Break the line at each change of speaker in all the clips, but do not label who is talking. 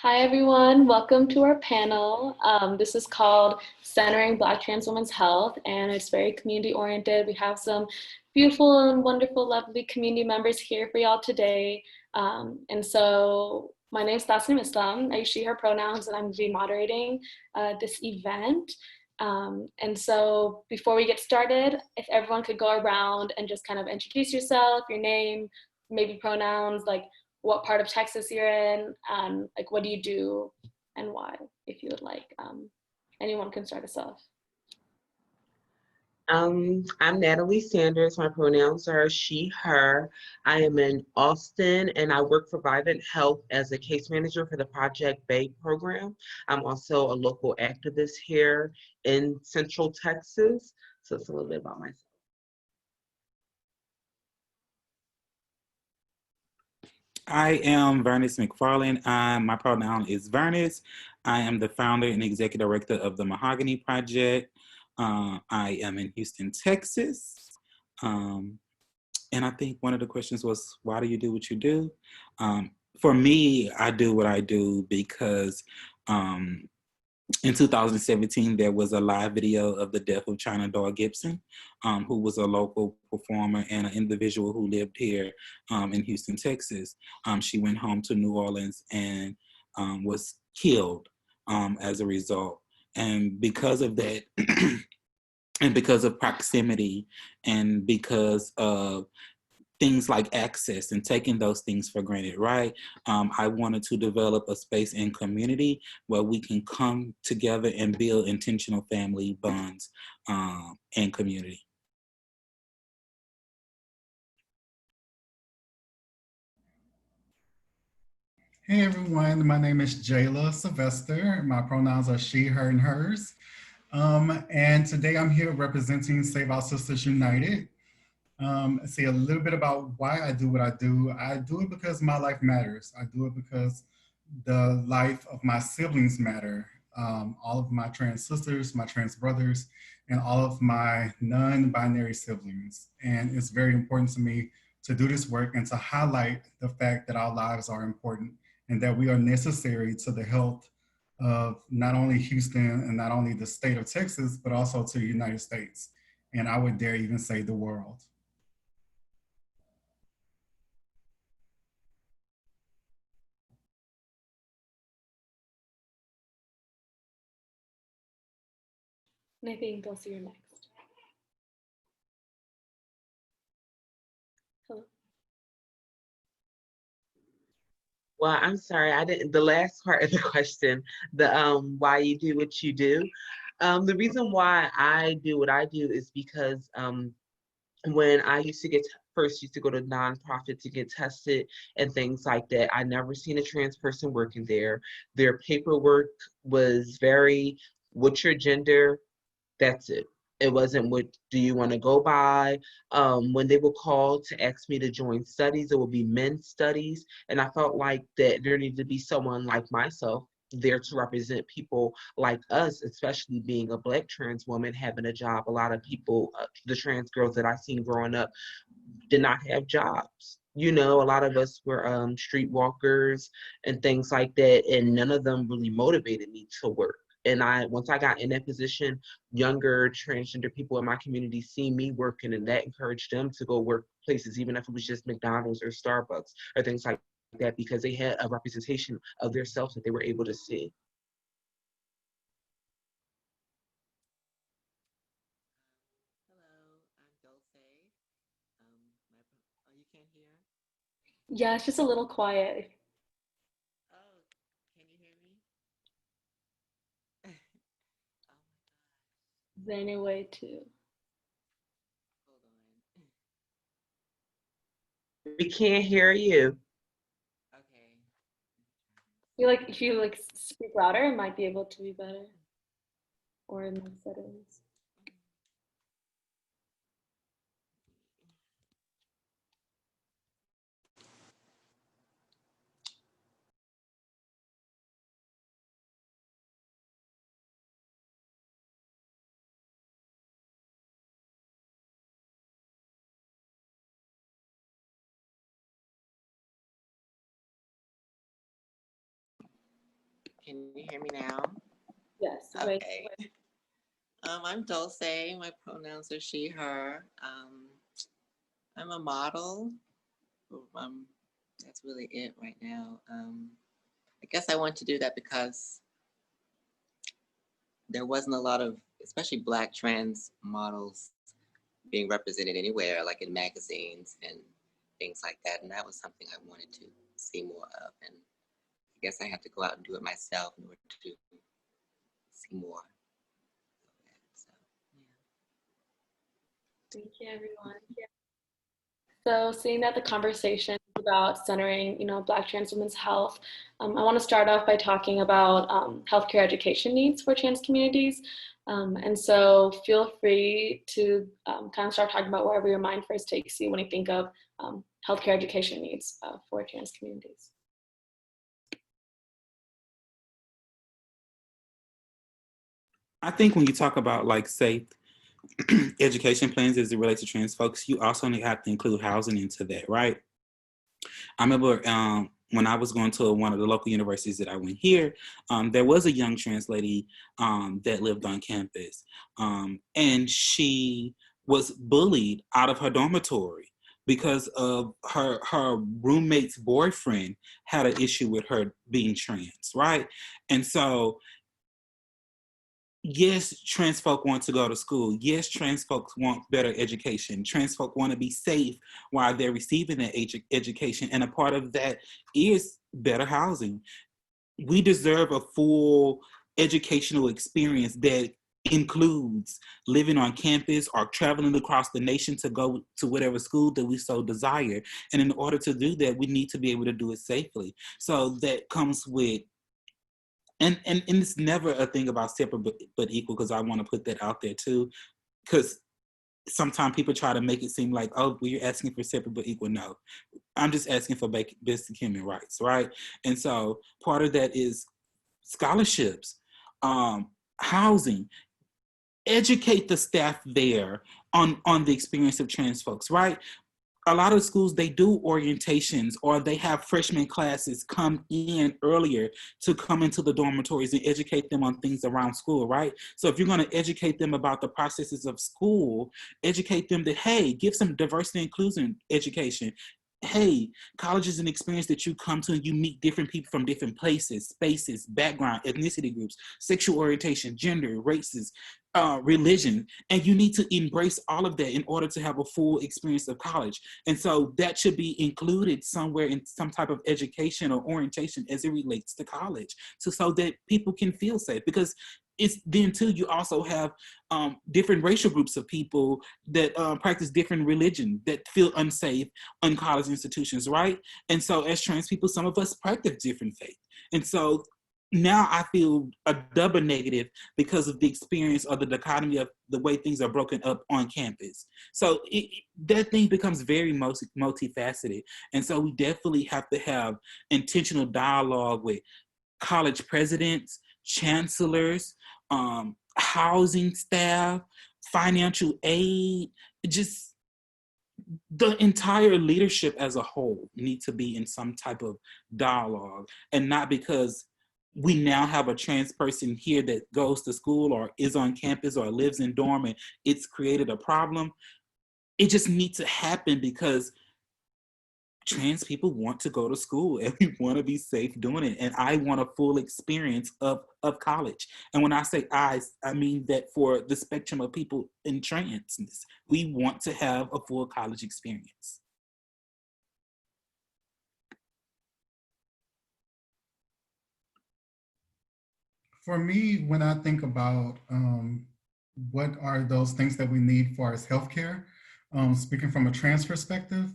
Hi, everyone. Welcome to our panel. This is called Centering Black Trans Women's Health, and it's very community oriented. We have some beautiful and wonderful, lovely community members here for y'all today. My name is Tasnim Islam. I use she, her pronouns, and I'm going to be moderating this event. Before we get started, if everyone could go around and just kind of introduce yourself, your name, maybe pronouns, like what part of Texas you're in, and like what do you do and why, if you would like. Anyone can start us off.
I'm Natalie Sanders. My pronouns are she, her. I am in Austin and I work for Vivint Health as a case manager for the Project Bay program. I'm also a local activist here in Central Texas. So it's a little bit about myself.
I am Vernice McFarland. My pronoun is Vernice. I am the founder and executive director of the Mahogany Project. I am in Houston, Texas. And I think one of the questions was, why do you do what you do? For me, I do what I do because in 2017, there was a live video of the death of China Doll Gibson, who was a local performer and an individual who lived here in Houston, Texas. She went home to New Orleans and was killed as a result. And because of that, and because of proximity, and because of things like access and taking those things for granted, right? I wanted to develop a space in community where we can come together and build intentional family bonds and community.
Hey everyone, my name is Jayla Sylvester. My pronouns are she, her, and hers. And today I'm here representing Save Our Sisters United. Say a little bit about why I do what I do. I do it because my life matters. I do it because the life of my siblings matter. All of my trans sisters, my trans brothers, and all of my non-binary siblings. And it's very important to me to do this work and to highlight the fact that our lives are important and that we are necessary to the health of not only Houston and not only the state of Texas, but also to the United States. And I would dare even say the world.
And I think Dulcie, you're next. Hello.
Well, I'm sorry, I didn't, the last part of the question, the why you do what you do. The reason why I do what I do is because when I first used to go to nonprofit to get tested and things like that, I never seen a trans person working there. Their paperwork was very, what's your gender? That's it. It wasn't what do you want to go by. When they were called to ask me to join studies, it would be men's studies. And I felt like that there needed to be someone like myself there to represent people like us, especially being a Black trans woman, having a job. A lot of people, the trans girls that I seen growing up, did not have jobs. You know, a lot of us were streetwalkers and things like that, and none of them really motivated me to work. And once I got in that position, younger transgender people in my community see me working, and that encouraged them to go work places, even if it was just McDonald's or Starbucks or things like that, because they had a representation of themselves that they were able to see.
Hello, I'm Dulce. You can't hear?
Yeah, it's just a little quiet.
Oh, can you hear me? Oh my gosh.
Is there any way to?
Hold on.
We can't hear you.
Okay.
If you like speak louder, it might be able to be better. Or in the settings.
Can you hear me now?
Yes.
Okay. I'm Dulce. My pronouns are she, her. I'm a model. That's really it right now. I guess I want to do that because there wasn't a lot of, especially Black trans models being represented anywhere, like in magazines and things like that. And that was something I wanted to see more of. And I guess I have to go out and do it myself in order to see more of that. So, yeah.
Thank you, everyone. So seeing that the conversation is about centering, Black trans women's health, I want to start off by talking about healthcare education needs for trans communities. And so feel free to kind of start talking about wherever your mind first takes you when you think of healthcare education needs for trans communities.
I think when you talk about like safe education plans as it relates to trans folks, you also have to include housing into that, right? I remember when I was going to one of the local universities that I went here, there was a young trans lady that lived on campus, and she was bullied out of her dormitory because of her roommate's boyfriend had an issue with her being trans, right? And so yes, trans folk want to go to school. Yes, trans folks want better education. Trans folk want to be safe while they're receiving that education. And a part of that is better housing. We deserve a full educational experience that includes living on campus or traveling across the nation to go to whatever school that we so desire. And in order to do that, we need to be able to do it safely. So that comes with and it's never a thing about separate but equal, because I want to put that out there too, because sometimes people try to make it seem like, oh, well, you're asking for separate but equal. No, I'm just asking for basic human rights, right? And so part of that is scholarships, housing, educate the staff there on the experience of trans folks, right? A lot of schools, they do orientations or they have freshman classes come in earlier to come into the dormitories and educate them on things around school, right? So if you're going to educate them about the processes of school, educate them that, hey, give some diversity and inclusion education. Hey, college is an experience that you come to and you meet different people from different places, spaces, background, ethnicity groups, sexual orientation, gender, races, religion, and you need to embrace all of that in order to have a full experience of college. And so that should be included somewhere in some type of education or orientation as it relates to college, so that people can feel safe. Because it's then too, you also have different racial groups of people that practice different religion that feel unsafe on college institutions, right? And so as trans people, some of us practice different faith. And so now I feel a double negative because of the experience or the dichotomy of the way things are broken up on campus. So that thing becomes very multifaceted. And so we definitely have to have intentional dialogue with college presidents, chancellors, housing staff, financial aid, just the entire leadership as a whole need to be in some type of dialogue, and not because we now have a trans person here that goes to school or is on campus or lives in dorm and it's created a problem. It just needs to happen because trans people want to go to school and we want to be safe doing it. And I want a full experience of college. And when I say I mean that for the spectrum of people in transness, we want to have a full college experience.
For me, when I think about what are those things that we need for as healthcare, speaking from a trans perspective,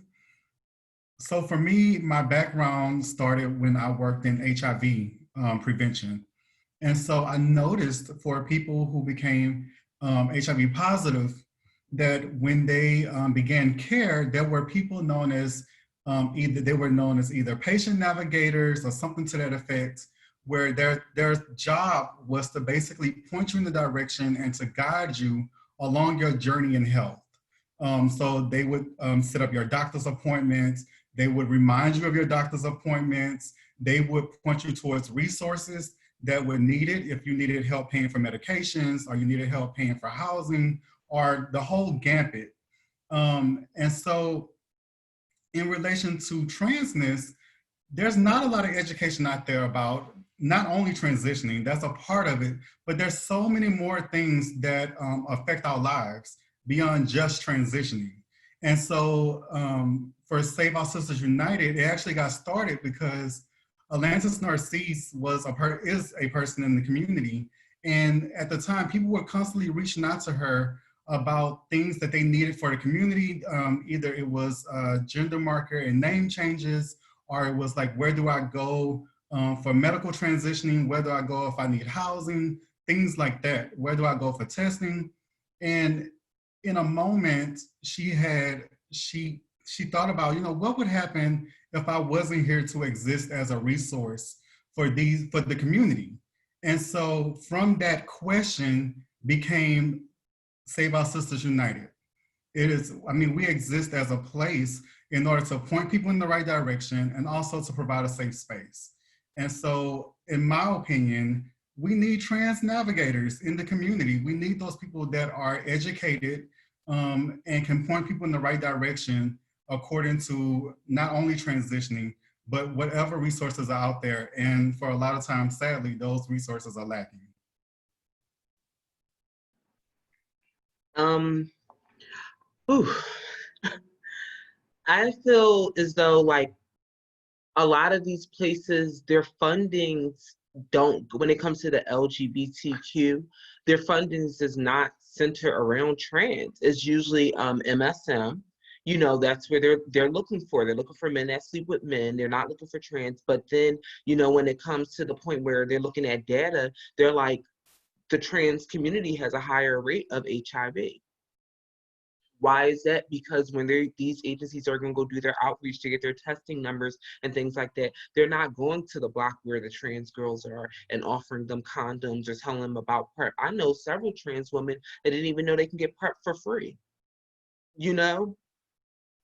so for me, my background started when I worked in HIV prevention. And so I noticed for people who became HIV positive, that when they began care, there were people known as either patient navigators or something to that effect, where their job was to basically point you in the direction and to guide you along your journey in health. So they would set up your doctor's appointments. They would remind you of your doctor's appointments. They would point you towards resources that would need it if you needed help paying for medications or you needed help paying for housing or the whole gambit. And so in relation to transness, there's not a lot of education out there about not only transitioning, that's a part of it, but there's so many more things that affect our lives beyond just transitioning. And so for Save Our Sisters United, it actually got started because Atlantis Narcisse is a person in the community. And at the time, people were constantly reaching out to her about things that they needed for the community. Either it was gender marker and name changes, or it was like, where do I go for medical transitioning? Where do I go if I need housing? Things like that. Where do I go for testing? And in a moment, she thought about, what would happen if I wasn't here to exist as a resource for the community? And so from that question became Save Our Sisters United. We exist as a place in order to point people in the right direction and also to provide a safe space. And so, in my opinion, we need trans navigators in the community. We need those people that are educated and can point people in the right direction according to not only transitioning, but whatever resources are out there. And for a lot of times, sadly, those resources are lacking.
I feel as though like a lot of these places, their fundings don't, when it comes to the LGBTQ, their fundings does not center around trans. It's usually MSM. That's where they're looking for. They're looking for men that sleep with men. They're not looking for trans. But then, when it comes to the point where they're looking at data, they're like, the trans community has a higher rate of HIV. Why is that? Because when these agencies are going to go do their outreach to get their testing numbers and things like that, they're not going to the block where the trans girls are and offering them condoms or telling them about PrEP. I know several trans women that didn't even know they can get PrEP for free.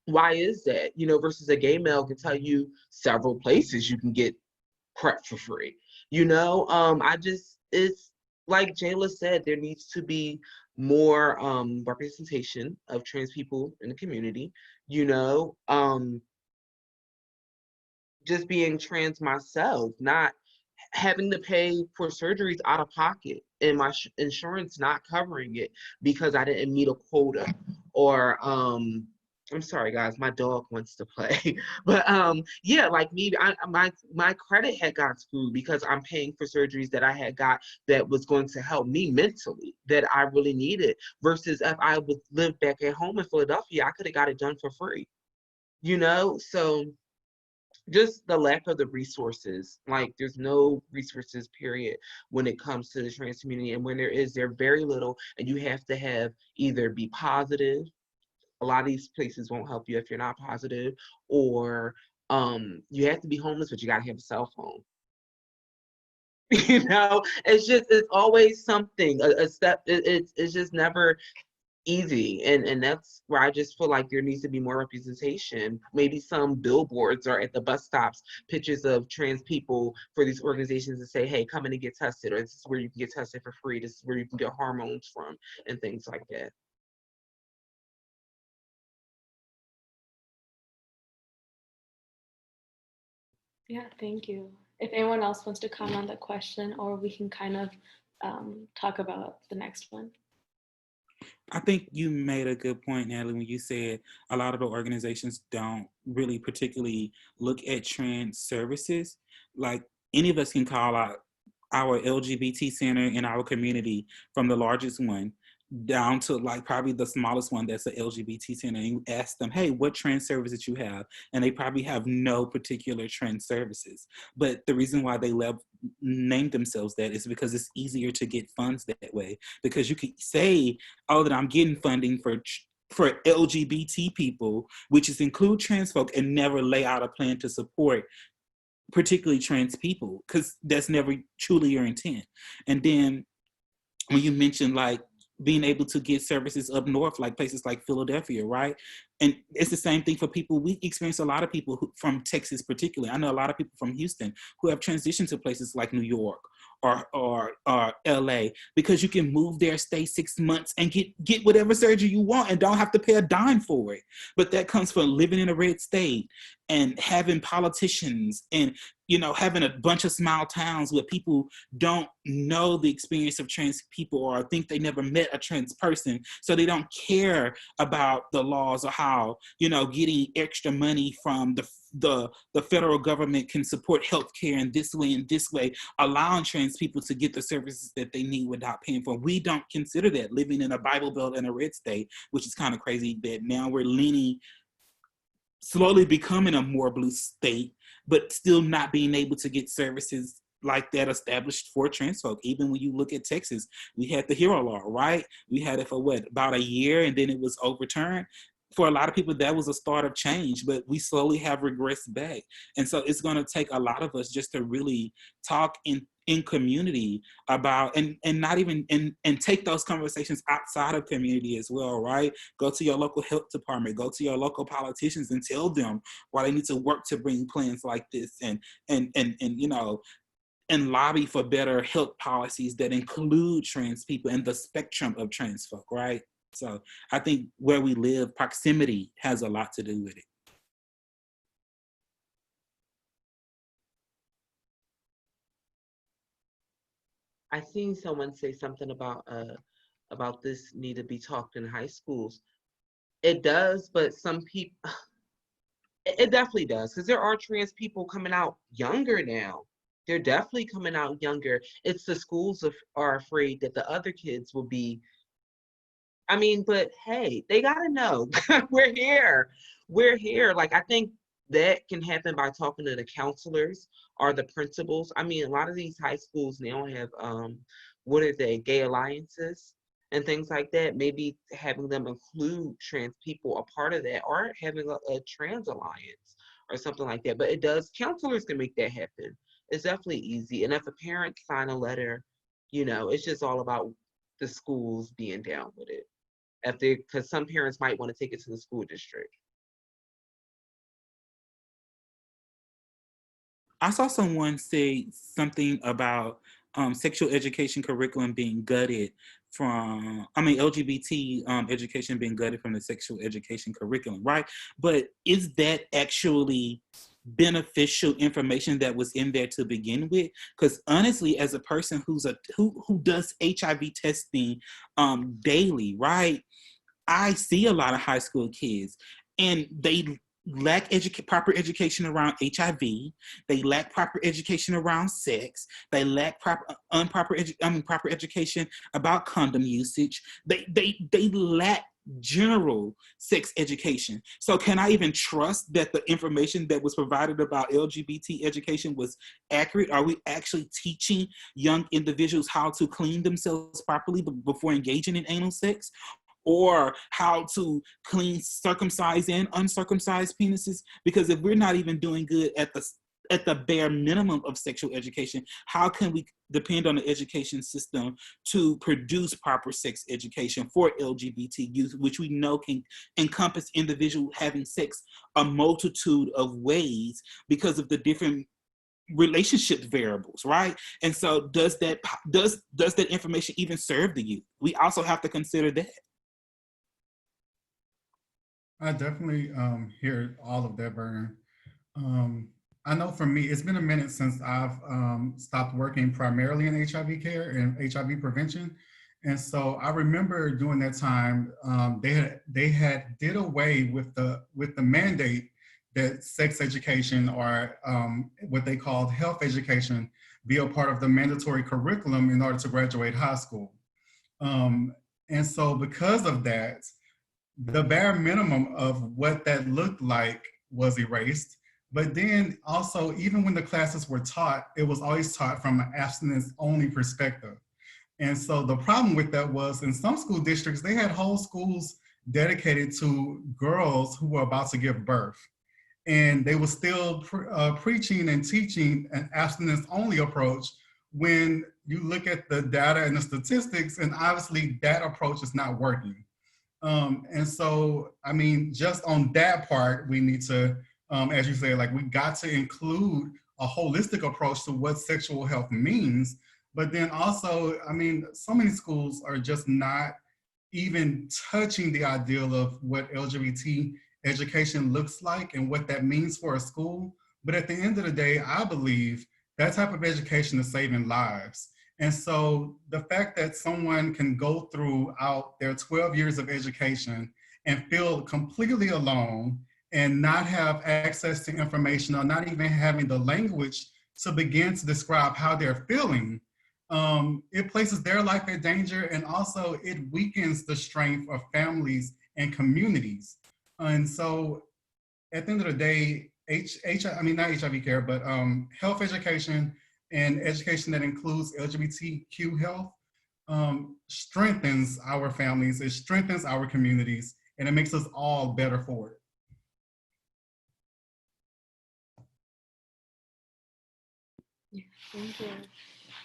Why is that? Versus a gay male can tell you several places you can get PrEP for free. It's like Jayla said, there needs to be more representation of trans people in the community. Just being trans myself, not having to pay for surgeries out of pocket and my insurance not covering it because I didn't meet a quota, or I'm sorry guys, my dog wants to play. But yeah, like me, my credit had got screwed because I'm paying for surgeries that I had got that was going to help me mentally, that I really needed, versus if I would live back at home in Philadelphia, I could have got it done for free. So just the lack of the resources, like there's no resources period when it comes to the trans community, and when there is, they're very little, and you have to either be positive. A lot of these places won't help you if you're not positive, or you have to be homeless, but you gotta have a cell phone. It's always something, a step. It's just never easy, and that's where I just feel like there needs to be more representation. Maybe some billboards or at the bus stops, pictures of trans people for these organizations to say, hey, come in and get tested, or this is where you can get tested for free, this is where you can get hormones from, and things like that.
Yeah, thank you. If anyone else wants to comment on the question, or we can kind of talk about the next one.
I think you made a good point, Natalie, when you said a lot of the organizations don't really particularly look at trans services. Like, any of us can call out our LGBT center in our community, from the largest one down to like probably the smallest one that's an LGBT center, and you ask them, hey, what trans services you have? And they probably have no particular trans services. But the reason why they name themselves that is because it's easier to get funds that way, because you could say, oh, that I'm getting funding for LGBT people, which is include trans folk, and never lay out a plan to support particularly trans people, because that's never truly your intent. And then when you mentioned like being able to get services up north, like places like Philadelphia, right? And it's the same thing for people. We experience a lot of people from Texas particularly. I know a lot of people from Houston who have transitioned to places like New York or LA, because you can move there, stay 6 months, and get whatever surgery you want and don't have to pay a dime for it. But that comes from living in a red state and having politicians and, you know, having a bunch of small towns where people don't know the experience of trans people or think they never met a trans person. So they don't care about the laws or how, you know, getting extra money from the federal government can support healthcare in this way, allowing trans people to get the services that they need without paying for. We don't consider that living in a Bible Belt in a red state, which is kind of crazy that now we're slowly becoming a more blue state, but still not being able to get services like that established for trans folk. Even when you look at Texas, we had the HERO law, right? We had it for about a year, and then it was overturned. For a lot of people, that was a start of change, but we slowly have regressed back. And so it's going to take a lot of us just to really talk in community about, and not even, and take those conversations outside of community as well, right? Go to your local health department, go to your local politicians and tell them why they need to work to bring plans like this, and you know, and lobby for better health policies that include trans people and the spectrum of trans folk, right? So I think where we live, proximity has a lot to do with it.
I seen someone say something about this need to be talked in high schools. It does, but some people, it definitely does, because there are trans people coming out younger now. They're definitely coming out younger. It's the schools are afraid that the other kids will be. I mean, but hey, they gotta know we're here. We're here. Like, I think that can happen by talking to the counselors or the principals. I mean, a lot of these high schools now have what are they, gay alliances and things like that. Maybe having them include trans people a part of that, or having a trans alliance or something like that. But it does, counselors can make that happen. It's definitely easy. And if a parent sign a letter, you know, it's just all about the schools being down with it. Because some parents might want to take it to the school district.
I saw someone say something about sexual education curriculum being gutted from, LGBT education being gutted from the sexual education curriculum, right? But is that actually beneficial information that was in there to begin with? Because honestly, as a person who does HIV testing daily, right? I see a lot of high school kids, and they lack proper education around HIV. They lack proper education around sex. They lack proper education about condom usage. They lack general sex education. So can I even trust that the information that was provided about LGBT education was accurate? Are we actually teaching young individuals how to clean themselves properly before engaging in anal sex? Or how to clean circumcised and uncircumcised penises? Because if we're not even doing good at the bare minimum of sexual education, how can we depend on the education system to produce proper sex education for LGBT youth, which we know can encompass individual having sex a multitude of ways because of the different relationship variables, right? And so does that information even serve the youth? We also have to consider that.
I definitely hear all of that, Vernon. I know for me, it's been a minute since I've stopped working primarily in HIV care and HIV prevention. And so I remember during that time, they had did away with the mandate that sex education, or what they called health education, be a part of the mandatory curriculum in order to graduate high school. And so because of that, the bare minimum of what that looked like was erased. But then also, even when the classes were taught, it was always taught from an abstinence only perspective. And so the problem with that was, in some school districts, they had whole schools dedicated to girls who were about to give birth. And they were still preaching and teaching an abstinence only approach, when you look at the data and the statistics, and obviously that approach is not working. And so, I mean, just on that part, we need to, as you say, like, we got to include a holistic approach to what sexual health means, But then also, I mean, so many schools are just not even touching the ideal of what LGBT education looks like and what that means for a school. But at the end of the day, I believe that type of education is saving lives. And so the fact that someone can go throughout their 12 years of education and feel completely alone and not have access to information or not even having the language to begin to describe how they're feeling, it places their life in danger, and also it weakens the strength of families and communities. And so at the end of the day, I mean, not HIV care, but health education and education that includes LGBTQ health strengthens our families, it strengthens our communities, and it makes us all better for it.
Thank you.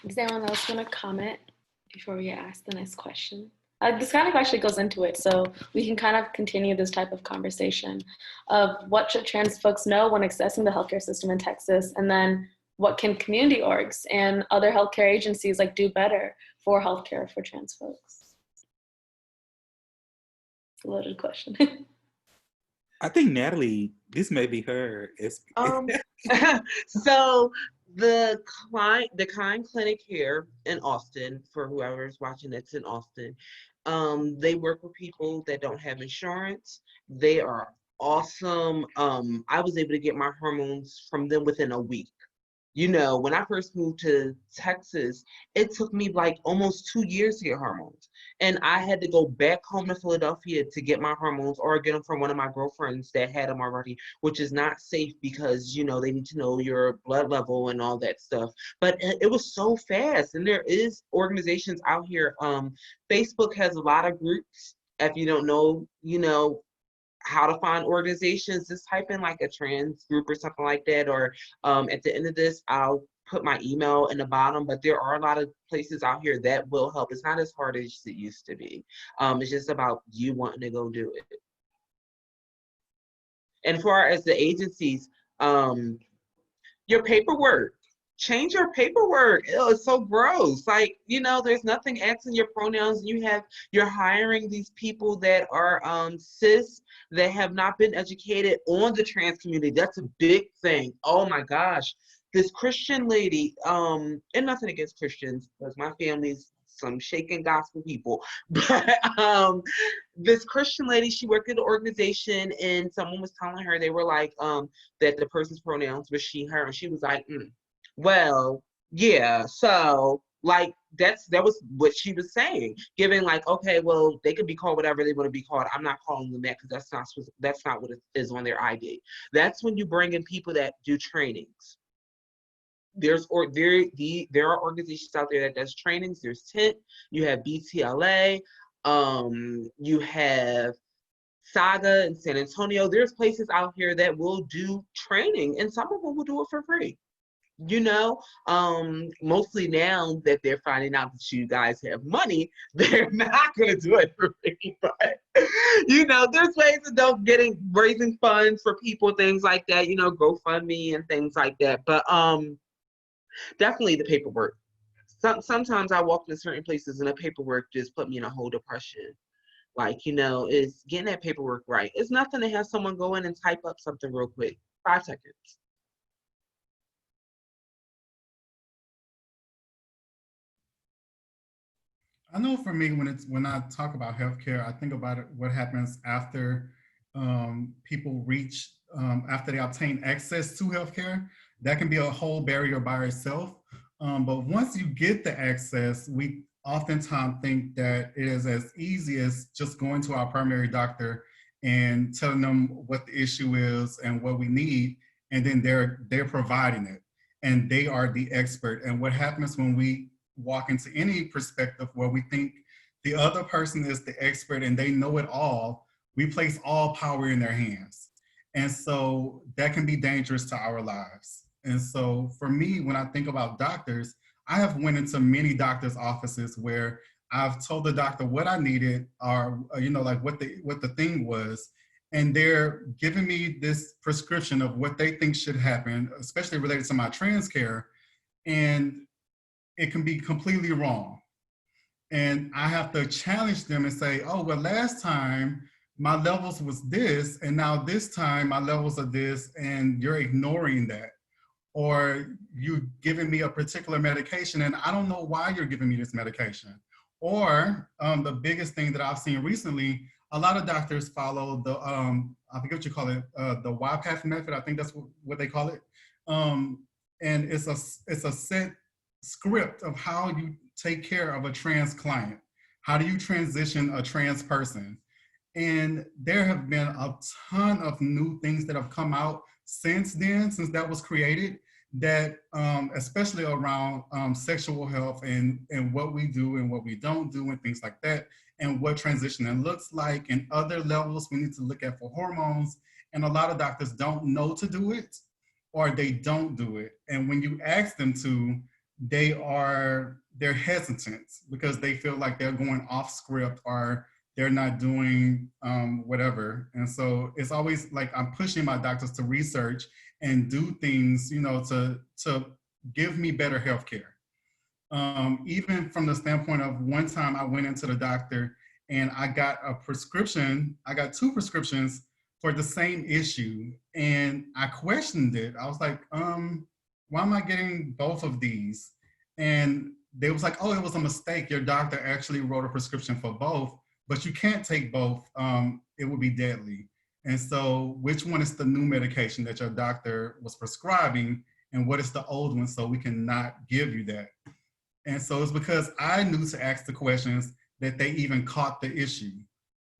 Does anyone else want to comment before we ask the next question? This kind of actually goes into it, so we can kind of continue this type of conversation of what should trans folks know when accessing the healthcare system in Texas, and then what can community orgs and other healthcare agencies like do better for healthcare for trans folks? It's a loaded question.
I think Natalie, this may be her.
So the Kind Clinic here in Austin, for whoever's watching that's in Austin, they work with people that don't have insurance. They are awesome. I was able to get my hormones from them within a week. You know, when I first moved to Texas, it took me like almost 2 years to get hormones. And I had to go back home to Philadelphia to get my hormones or get them from one of my girlfriends that had them already, which is not safe because, you know, they need to know your blood level and all that stuff. But it was so fast. And there is organizations out here. Facebook has a lot of groups. If you don't know, you know, how to find organizations, just type in like a trans group or something like that, or at the end of this I'll put my email in the bottom. But there are a lot of places out here that will help. It's not as hard as it used to be. It's just about you wanting to go do it. And as far as the agencies, your paperwork, change your paperwork. Ew, it's so gross. Like, you know, there's nothing asking your pronouns. You're hiring these people that are cis, that have not been educated on the trans community. That's a big thing. Oh my gosh. This Christian lady, and nothing against Christians, because my family's some shaken gospel people, but this Christian lady, she worked at an organization, and someone was telling her, they were like, that the person's pronouns was she, her, and she was like, well, yeah, so like that was what she was saying, giving like, okay, well, they could be called whatever they want to be called. I'm not calling them that because that's not what it is on their ID. That's when you bring in people that do trainings. There are organizations out there that does trainings. There's TINT, you have BTLA, you have Saga in San Antonio. There's places out here that will do training, and some of them will do it for free. You know, mostly now that they're finding out that you guys have money, they're not going to do it for free. But, you know, there's ways of raising funds for people, things like that, you know, GoFundMe and things like that. But definitely the paperwork. Sometimes I walk in certain places and the paperwork just put me in a whole depression. Like, you know, is getting that paperwork right. It's nothing to have someone go in and type up something real quick, 5 seconds.
I know for me, when I talk about healthcare, I think about what happens after people reach, after they obtain access to healthcare. That can be a whole barrier by itself. But once you get the access, we oftentimes think that it is as easy as just going to our primary doctor and telling them what the issue is and what we need, and then they're providing it, and they are the expert. And what happens when we walk into any perspective where we think the other person is the expert and they know it all, we place all power in their hands. And so that can be dangerous to our lives. And so for me, when I think about doctors, I have went into many doctors' offices where I've told the doctor what I needed, or you know, like what the thing was, and they're giving me this prescription of what they think should happen, especially related to my trans care. And it can be completely wrong. And I have to challenge them and say, oh, well, last time my levels was this, and now this time my levels are this, and you're ignoring that. Or you giving me a particular medication and I don't know why you're giving me this medication. Or the biggest thing that I've seen recently, a lot of doctors follow the, I forget what you call it, the YPATH method. I think that's what they call it. And it's a set script of how you take care of a trans client. How do you transition a trans person? And there have been a ton of new things that have come out since then, since that was created, that especially around sexual health and what we do and what we don't do and things like that, and what transitioning looks like, and other levels we need to look at for hormones. And a lot of doctors don't know to do it, or they don't do it. And when you ask them to, they're hesitant because they feel like they're going off script, or they're not doing whatever. And so it's always like I'm pushing my doctors to research and do things, you know, to give me better healthcare. Even from the standpoint of one time I went into the doctor and I got a prescription, I got 2 prescriptions for the same issue. And I questioned it. I was like, why am I getting both of these? And they was like, oh, it was a mistake. Your doctor actually wrote a prescription for both, but you can't take both. It would be deadly. And so which one is the new medication that your doctor was prescribing, and what is the old one, so we cannot give you that? And so it's because I knew to ask the questions that they even caught the issue.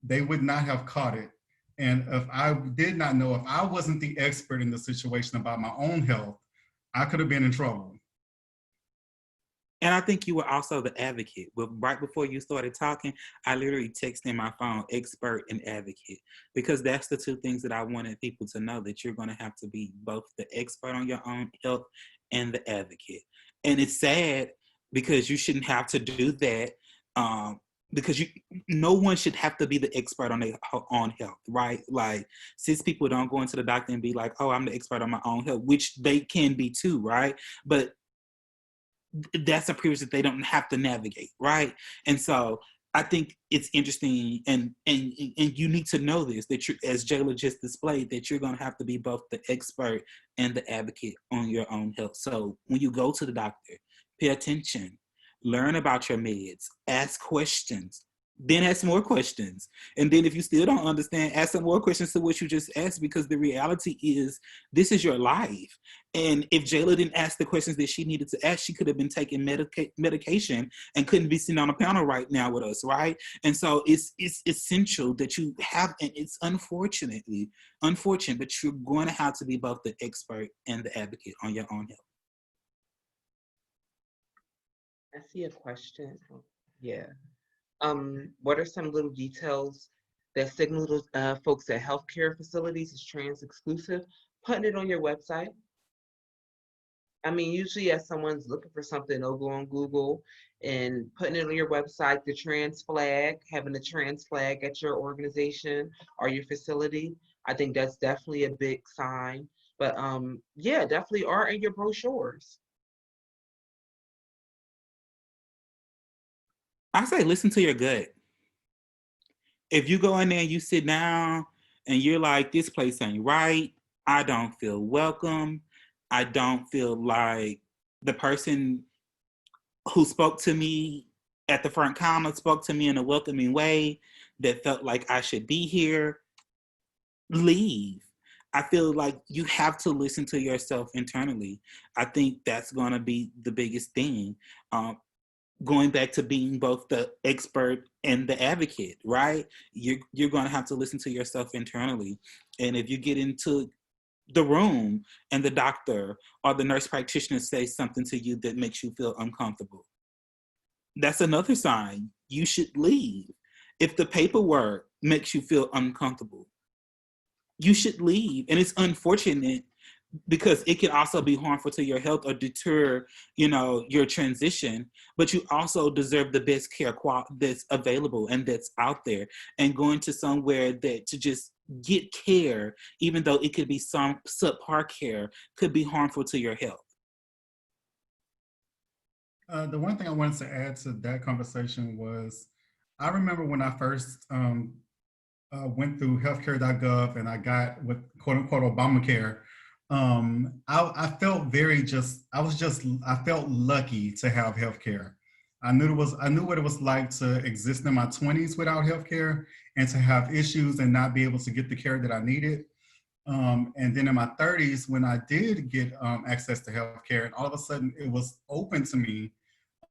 They would not have caught it. And if I did not know, if I wasn't the expert in the situation about my own health, I could have been in trouble.
And I think you were also the advocate. But right before you started talking, I literally texted in my phone, expert and advocate, because that's the 2 things that I wanted people to know, that you're going to have to be both the expert on your own health and the advocate. And it's sad because you shouldn't have to do that, because no one should have to be the expert on their own health, right? Like, cis people don't go into the doctor and be like, oh, I'm the expert on my own health, which they can be too, right? But that's a privilege that they don't have to navigate, right? And so I think it's interesting, and you need to know this, that you, as Jayla just displayed, that you're going to have to be both the expert and the advocate on your own health. So when you go to the doctor, pay attention, learn about your meds, ask questions, then ask more questions. And then if you still don't understand, ask some more questions to what you just asked, because the reality is this is your life. And if Jayla didn't ask the questions that she needed to ask, she could have been taking medication and couldn't be sitting on a panel right now with us, right? And so it's essential that you have, and it's unfortunate, but you're going to have to be both the expert and the advocate on your own health.
I see a question. Yeah. What are some little details that signal to folks at healthcare facilities is trans exclusive? Putting it on your website. I mean, usually as someone's looking for something, they'll go on Google and putting it on your website, the trans flag, having the trans flag at your organization or your facility. I think that's definitely a big sign. But yeah, definitely are in your brochures.
I say listen to your gut. If you go in there and you sit down and you're like, this place ain't right, I don't feel welcome, I don't feel like the person who spoke to me at the front counter spoke to me in a welcoming way, that felt like I should be here, leave. I feel like you have to listen to yourself internally. I think that's going to be the biggest thing. Going back to being both the expert and the advocate, right? You're going to have to listen to yourself internally. And if you get into the room and the doctor or the nurse practitioner says something to you that makes you feel uncomfortable, that's another sign. You should leave. If the paperwork makes you feel uncomfortable, you should leave. And it's unfortunate because it can also be harmful to your health or deter, your transition, but you also deserve the best care that's available and that's out there. And going to somewhere that to just get care, even though it could be some subpar care, could be harmful to your health.
The one thing I wanted to add to that conversation was, I remember when I first went through healthcare.gov and I got with quote unquote Obamacare. I felt I felt lucky to have healthcare. I knew what it was like to exist in my 20s without healthcare and to have issues and not be able to get the care that I needed. And then in my 30s, when I did get access to healthcare, and all of a sudden it was open to me,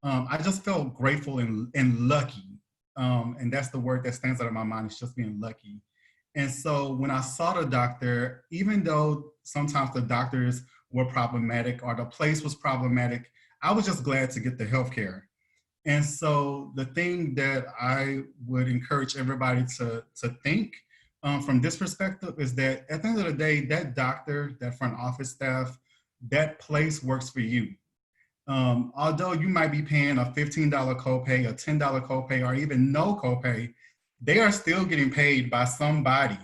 I just felt grateful and lucky. And that's the word that stands out in my mind, is just being lucky. And so when I saw the doctor, even though sometimes the doctors were problematic or the place was problematic, I was just glad to get the healthcare. And so the thing that I would encourage everybody to think from this perspective is that at the end of the day, that doctor, that front office staff, that place works for you. Although you might be paying a $15 copay, a $10 copay, or even no copay, they are still getting paid by somebody.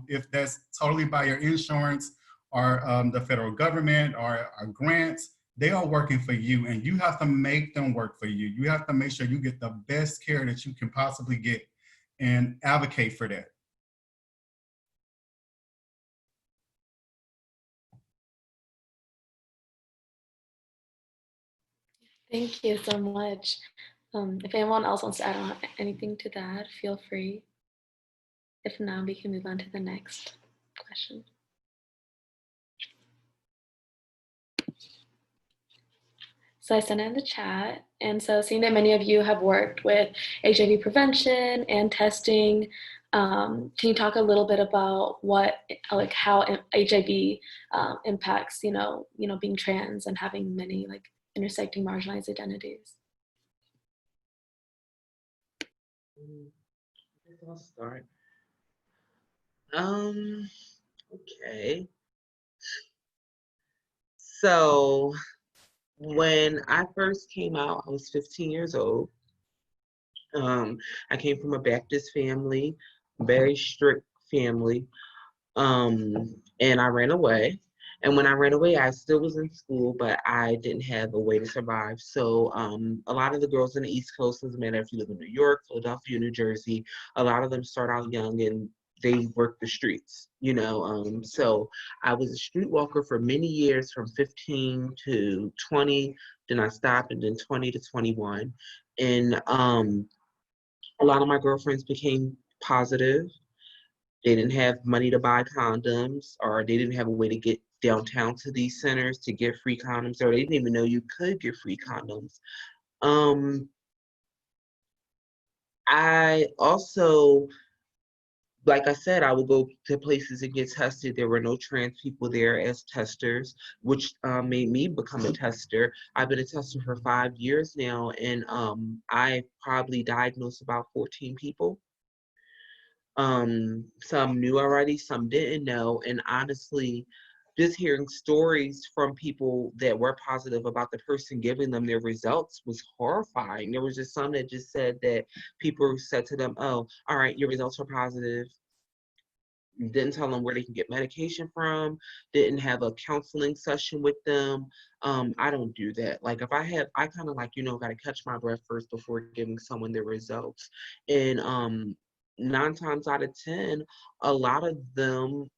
If that's totally by your insurance or the federal government or grants, they are working for you, and you have to make them work for you. You have to make sure you get the best care that you can possibly get and advocate for that.
Thank you so much. If anyone else wants to add on anything to that, feel free. If not, we can move on to the next question. So I sent it in the chat. And so seeing that many of you have worked with HIV prevention and testing, can you talk a little bit about how HIV impacts, being trans and having many intersecting marginalized identities?
I'll start. Okay. So when I first came out, I was 15 years old. I came from a Baptist family, very strict family, and I ran away. And when I ran away, I still was in school, but I didn't have a way to survive. So a lot of the girls in the East Coast, doesn't matter if you live in New York, Philadelphia, New Jersey, a lot of them start out young and they work the streets, So I was a street walker for many years, from 15 to 20. Then I stopped, and then 20 to 21. And a lot of my girlfriends became positive. They didn't have money to buy condoms, or they didn't have a way to get downtown to these centers to get free condoms, or they didn't even know you could get free condoms. I also, like I said, I would go to places and get tested. There were no trans people there as testers, which made me become a tester. I've been a tester for 5 years now, and I probably diagnosed about 14 people. Some knew already, some didn't know. And honestly, just hearing stories from people that were positive about the person giving them their results was horrifying. There was just some that just said that people said to them, oh, all right, your results are positive. Didn't tell them where they can get medication from, didn't have a counseling session with them. I don't do that. Like, if I kind of got to catch my breath first before giving someone their results. And 9 times out of 10, a lot of them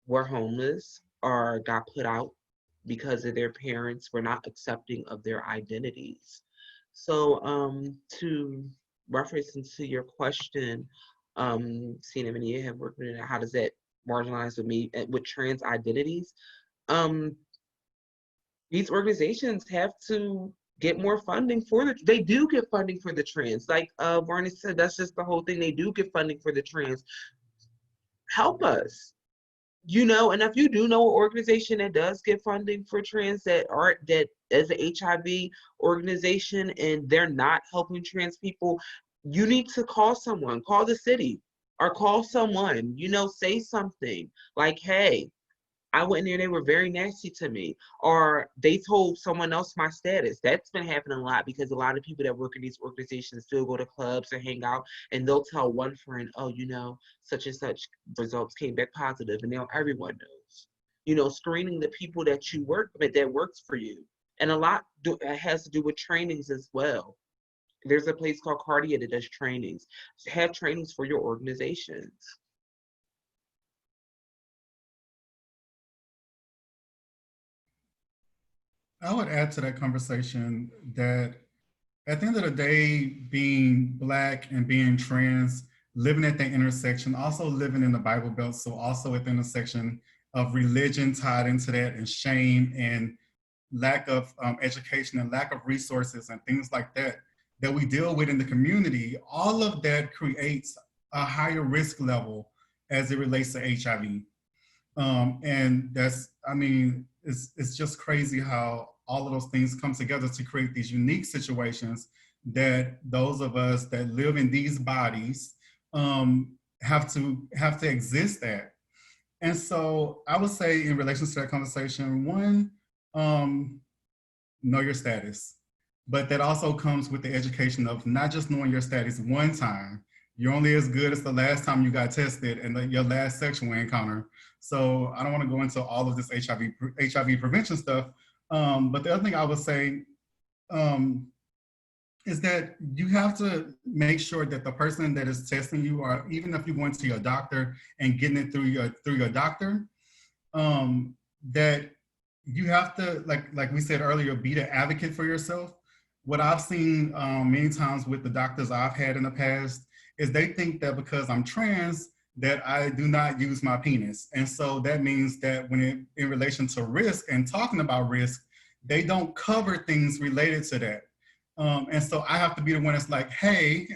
were homeless or got put out because of their parents were not accepting of their identities. So to reference into your question, seeing if any have worked with it, how does that marginalize with me with trans identities? These organizations have to get more funding they do get funding for the trans. Like Barney said, that's just the whole thing. They do get funding for the trans. Help us. And if you do know an organization that does get funding for trans that as an HIV organization, and they're not helping trans people, you need to call someone, call the city, or call someone, say something like, hey, I went in there, they were very nasty to me, or they told someone else my status. That's been happening a lot, because a lot of people that work in these organizations still go to clubs and hang out, and they'll tell one friend, oh, such and such results came back positive, and now everyone knows. Screening the people that you work with, that works for you. And a lot has to do with trainings as well. There's a place called Cardia that does trainings. So have trainings for your organizations.
I would add to that conversation that at the end of the day, being Black and being trans, living at that intersection, also living in the Bible Belt, so also at the intersection of religion tied into that, and shame and lack of education and lack of resources and things like that, that we deal with in the community, all of that creates a higher risk level as it relates to HIV. And that's, I mean, it's just crazy how all of those things come together to create these unique situations that those of us that live in these bodies have to exist at. And so I would say in relation to that conversation, one, know your status. But that also comes with the education of not just knowing your status one time. You're only as good as the last time you got tested and your last sexual encounter. So I don't want to go into all of this HIV prevention stuff. But the other thing I would say is that you have to make sure that the person that is testing you, or even if you're going to your doctor and getting it through your doctor, that you have to, like we said earlier, be the advocate for yourself. What I've seen many times with the doctors I've had in the past is they think that because I'm trans, that I do not use my penis. And so that means that when in relation to risk and talking about risk, they don't cover things related to that. And so I have to be the one that's like, hey,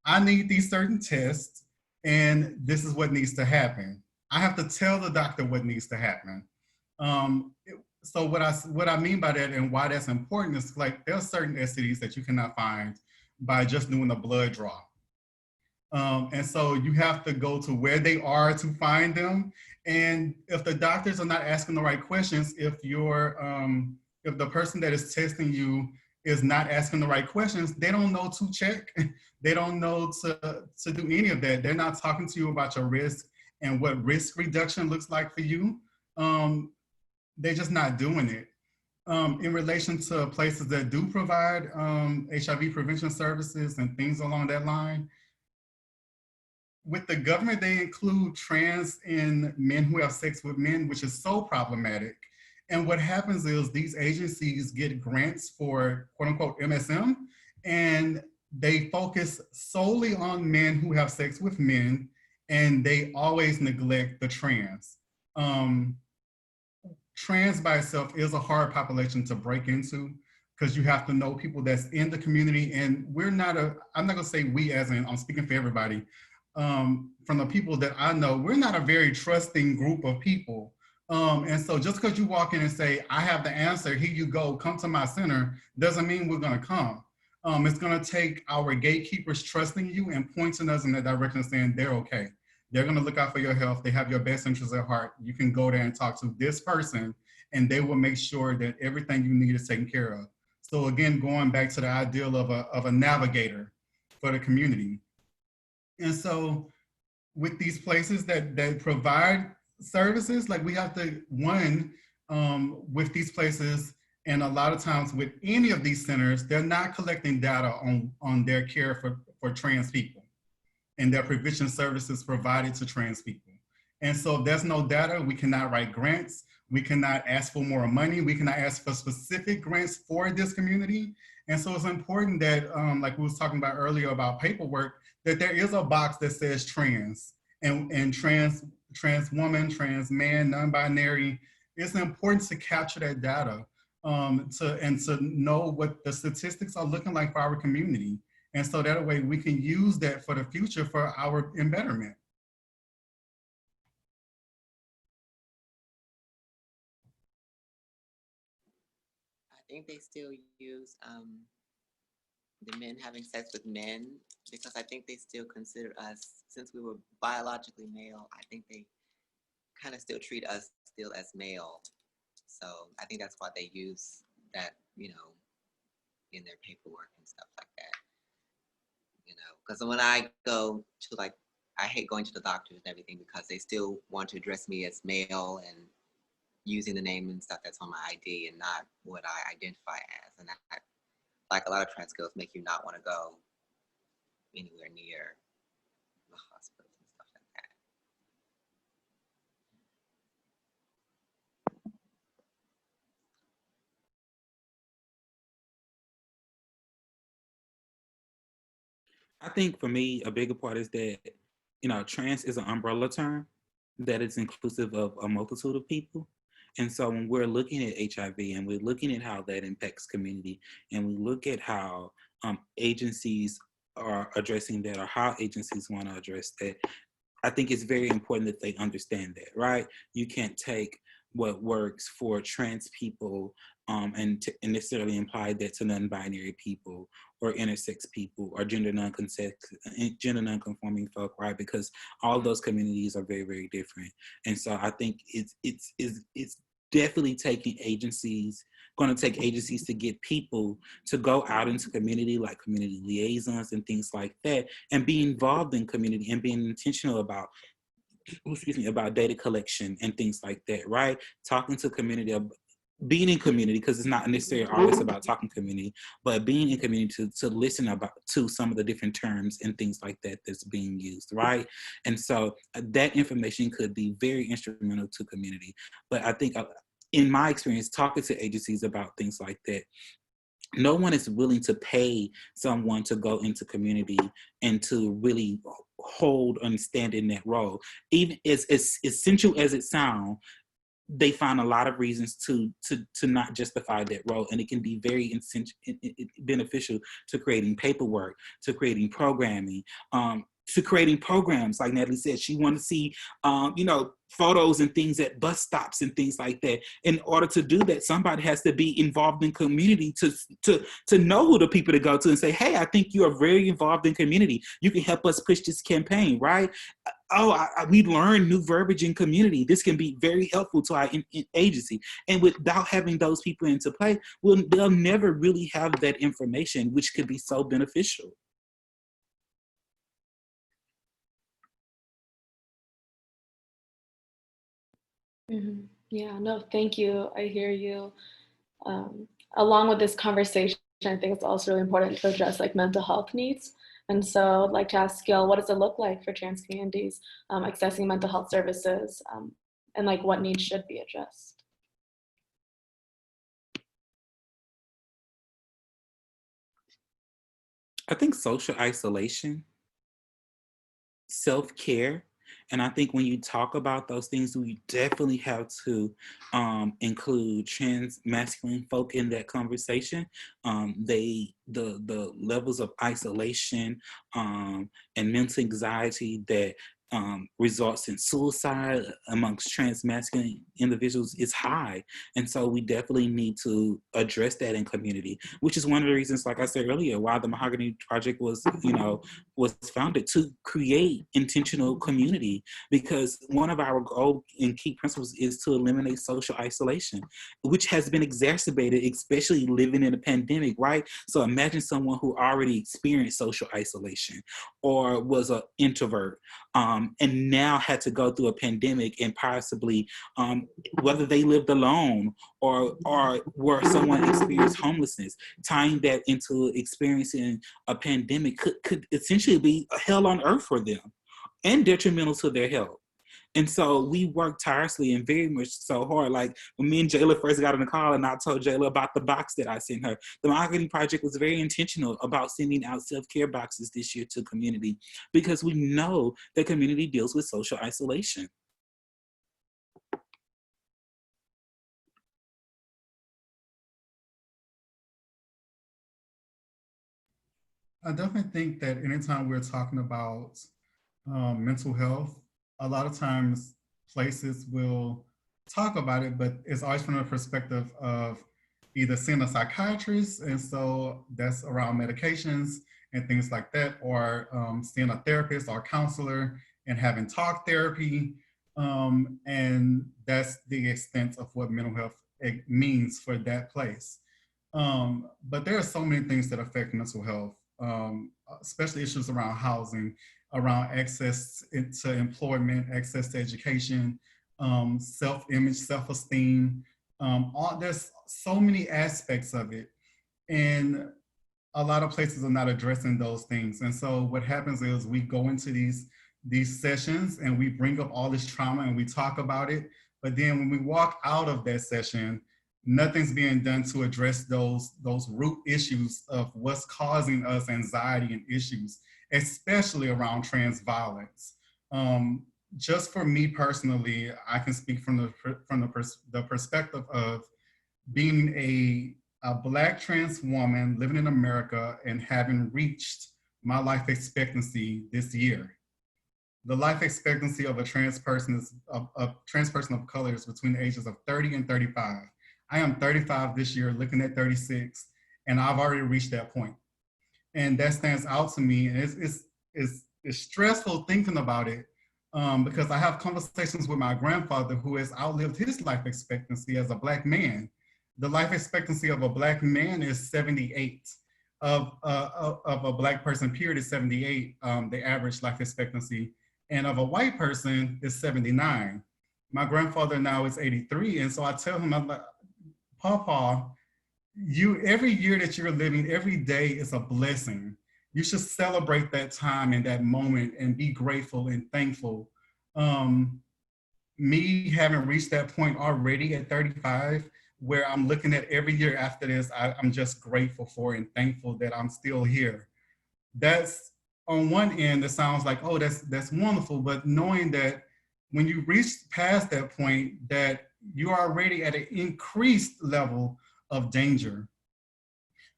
I need these certain tests and this is what needs to happen. I have to tell the doctor what needs to happen. So what I mean by that and why that's important is, like, there are certain STDs that you cannot find by just doing a blood draw. And so you have to go to where they are to find them. And if the doctors are not asking the right questions, if the person that is testing you is not asking the right questions, they don't know to check. They don't know to do any of that. They're not talking to you about your risk and what risk reduction looks like for you. They're just not doing it. In relation to places that do provide HIV prevention services and things along that line, with the government, they include trans in men who have sex with men, which is so problematic. And what happens is these agencies get grants for quote unquote MSM, and they focus solely on men who have sex with men, and they always neglect the trans. Trans by itself is a hard population to break into because you have to know people that's in the community. And I'm not gonna say we as in, I'm speaking for everybody. From the people that I know, we're not a very trusting group of people. And so just because you walk in and say, I have the answer, here you go, come to my center, doesn't mean we're gonna come. It's gonna take our gatekeepers trusting you and pointing us in that direction, saying they're okay. They're gonna look out for your health. They have your best interests at heart. You can go there and talk to this person and they will make sure that everything you need is taken care of. So again, going back to the ideal of a navigator for the community. And so with these places that provide services, like we have to, with these places, and a lot of times with any of these centers, they're not collecting data on their care for trans people and their prevention services provided to trans people. And so if there's no data, we cannot write grants, we cannot ask for more money, we cannot ask for specific grants for this community. And so it's important that, like we was talking about earlier about paperwork, that there is a box that says trans and trans woman, trans man, non-binary. It's important to capture that data to know what the statistics are looking like for our community. And so that way we can use that for the future for our betterment.
I think they still use the men having sex with men because I think they still consider us, since we were biologically male, I think they kind of still treat us still as male. So I think that's why they use that, you know, in their paperwork and stuff like that. You know, because when I go to, like, I hate going to the doctors and everything because they still want to address me as male, and using the name and stuff that's on my ID and not what I identify as. And that, like a lot of trans girls, make you not want to go anywhere near the hospitals and stuff like that.
I think for me, a bigger part is that, trans is an umbrella term that is inclusive of a multitude of people. And so when we're looking at HIV and we're looking at how that impacts community, and we look at how agencies are addressing that, or how agencies want to address that, I think it's very important that they understand that, right? You can't take what works for trans people and necessarily imply that to non-binary people or intersex people or gender non-conforming folk, right? Because all of those communities are very, very different. And so I think it's definitely going to take agencies to get people to go out into community, like community liaisons and things like that, and be involved in community and being intentional about data collection and things like that, right? Talking to community, being in community, because it's not necessarily always about talking community, but being in community to listen to some of the different terms and things like that that's being used, right? And so that information could be very instrumental to community. But I think in my experience, talking to agencies about things like that, no one is willing to pay someone to go into community and to really hold and stand in that role. Even as essential as it sounds, they find a lot of reasons to not justify that role, and it can be very beneficial to creating paperwork, to creating programming, to creating programs. Like Natalie said, she wanted to see, photos and things at bus stops and things like that. In order to do that, somebody has to be involved in community to know who the people to go to and say, hey, I think you are very involved in community. You can help us push this campaign, right? We learned new verbiage in community. This can be very helpful to our agency. And without having those people into play, they'll never really have that information, which could be so beneficial.
Mm-hmm. Yeah, no, thank you. I hear you. Along with this conversation, I think it's also really important to address like mental health needs. And so I'd like to ask Gil, what does it look like for trans communities accessing mental health services and like what needs should be addressed?
I think social isolation, self-care. And I think when you talk about those things, we definitely have to include trans masculine folk in that conversation. The levels of isolation and mental anxiety that results in suicide amongst trans masculine individuals is high. And so we definitely need to address that in community, which is one of the reasons, like I said earlier, why the Mahogany Project was founded, to create intentional community, because one of our goals and key principles is to eliminate social isolation, which has been exacerbated, especially living in a pandemic, right? So imagine someone who already experienced social isolation or was an introvert and now had to go through a pandemic and possibly, whether they lived alone or where someone experienced homelessness, tying that into experiencing a pandemic could essentially be a hell on earth for them and detrimental to their health. And so we worked tirelessly and very much so hard. Like when me and Jayla first got on the call and I told Jayla about the box that I sent her, the Mahogany Project was very intentional about sending out self-care boxes this year to community, because we know that community deals with social isolation.
I definitely think that anytime we're talking about mental health, a lot of times places will talk about it, but it's always from the perspective of either seeing a psychiatrist, and so that's around medications and things like that, or seeing a therapist or counselor and having talk therapy. And that's the extent of what mental health means for that place. But there are so many things that affect mental health, especially issues around housing, around access to employment, access to education, self-image, self-esteem. There's so many aspects of it. And a lot of places are not addressing those things. And so what happens is we go into these sessions and we bring up all this trauma and we talk about it. But then when we walk out of that session, nothing's being done to address those root issues of what's causing us anxiety and issues, especially around trans violence. Just for me personally, I can speak from the perspective of being a Black trans woman living in America and having reached my life expectancy this year. The life expectancy of a trans person of color is between the ages of 30 and 35. I am 35 this year, looking at 36, and I've already reached that point. And that stands out to me, and it's stressful thinking about it, because I have conversations with my grandfather who has outlived his life expectancy as a Black man. The life expectancy of a Black man is 78. Of a Black person, period, is 78, the average life expectancy. And of a white person is 79. My grandfather now is 83. And so I tell him, I'm like, Papa, every year that you're living, every day is a blessing. You should celebrate that time and that moment and be grateful and thankful. Me having reached that point already at 35, where I'm looking at every year after this, I'm just grateful for and thankful that I'm still here. That's on one end, it sounds like, oh, that's wonderful, but knowing that when you reach past that point, that you're already at an increased level of danger.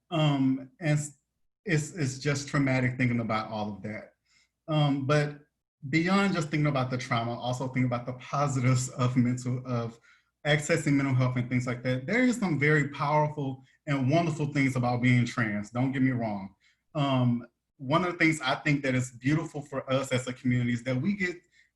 And it's just traumatic thinking about all of that. But beyond just thinking about the trauma, also think about the positives of accessing mental health and things like that. There is some very powerful and wonderful things about being trans, don't get me wrong. One of the things I think that is beautiful for us as a community is that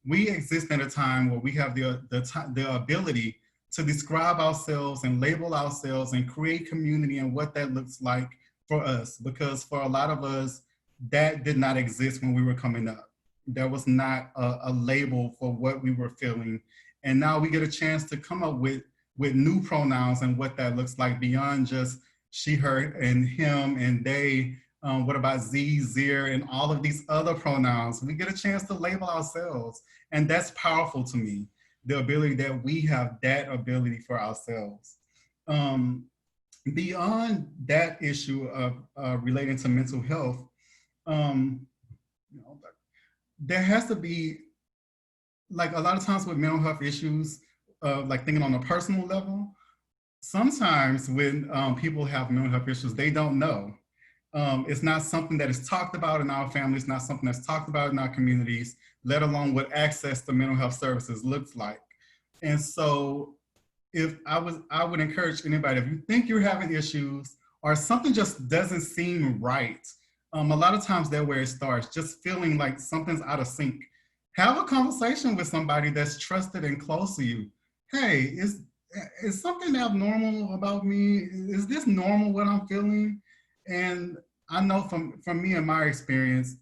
we exist at a time where we have the ability to describe ourselves and label ourselves and create community and what that looks like for us. Because for a lot of us, that did not exist when we were coming up. There was not a label for what we were feeling. And now we get a chance to come up with new pronouns and what that looks like beyond just she, her, and him, and they. What about Z, Zir, and all of these other pronouns? We get a chance to label ourselves. And that's powerful to me, the ability that we have that ability for ourselves. Beyond that issue of relating to mental health, there has to be, like a lot of times with mental health issues, like thinking on a personal level, sometimes when people have mental health issues, they don't know. It's not something that is talked about in our families, not something that's talked about in our communities, let alone what access to mental health services looks like. And so I would encourage anybody, if you think you're having issues or something just doesn't seem right, a lot of times that's where it starts, just feeling like something's out of sync. Have a conversation with somebody that's trusted and close to you. Hey, is something abnormal about me? Is this normal what I'm feeling? And I know from me and my experience,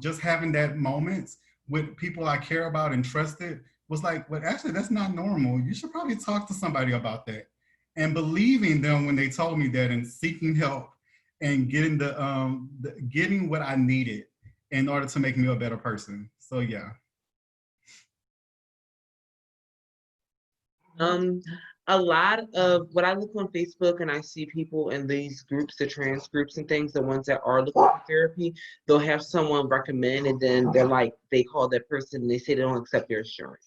just having that moment with people I care about and trusted was like, well, actually, that's not normal. You should probably talk to somebody about that. And believing them when they told me that and seeking help and getting getting what I needed in order to make me a better person. So yeah.
A lot of what I look on Facebook and I see people in these groups, the trans groups and things, the ones that are looking for therapy, they'll have someone recommend and then they're like, they call that person and they say they don't accept their insurance.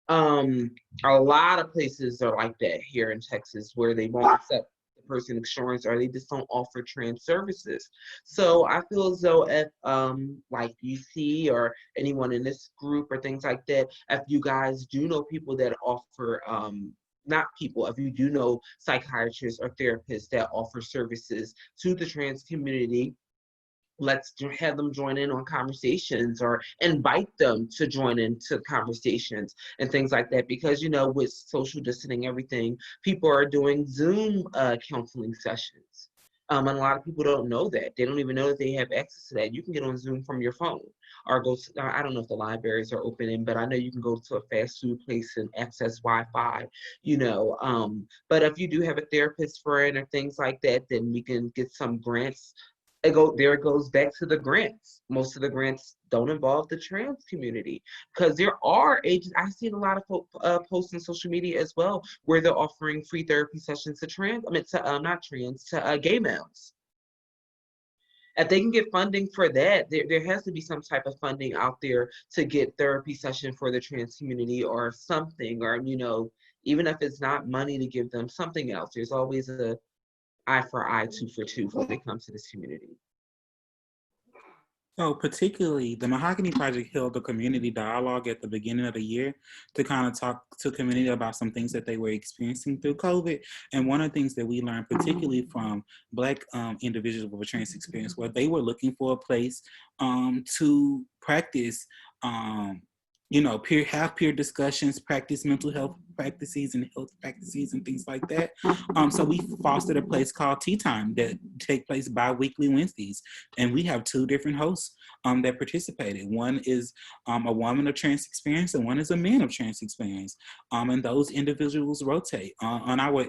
A lot of places are like that here in Texas where they won't accept the person insurance or they just don't offer trans services. So I feel as though if like UC or anyone in this group or things like that, if you guys do know people that offer if you do know psychiatrists or therapists that offer services to the trans community, let's have them join in on conversations or invite them to join into conversations and things like that. Because, you know, with social distancing, everything, people are doing Zoom counseling sessions. And a lot of people don't know that. They don't even know that they have access to that. You can get on Zoom from your phone. or go to, I don't know if the libraries are open, but I know you can go to a fast food place and access Wi-Fi, but if you do have a therapist friend or things like that, then we can get some grants. It goes back to the grants. Most of the grants don't involve the trans community, because there are agents. I've seen a lot of posts on social media as well where they're offering free therapy sessions to not trans, to gay males. If they can get funding for that, there has to be some type of funding out there to get therapy session for the trans community or something, or even if it's not money, to give them something else. There's always a eye for eye, tooth for tooth when it comes to this community.
So particularly, the Mahogany Project held a community dialogue at the beginning of the year to kind of talk to community about some things that they were experiencing through COVID. And one of the things that we learned, particularly from Black individuals with a trans experience, where they were looking for a place to practice have peer discussions, practice mental health practices and health practices and things like that. So we fostered a place called Tea Time that take place bi-weekly Wednesdays. And we have two different hosts that participated. One is a woman of trans experience and one is a man of trans experience. And those individuals rotate. On our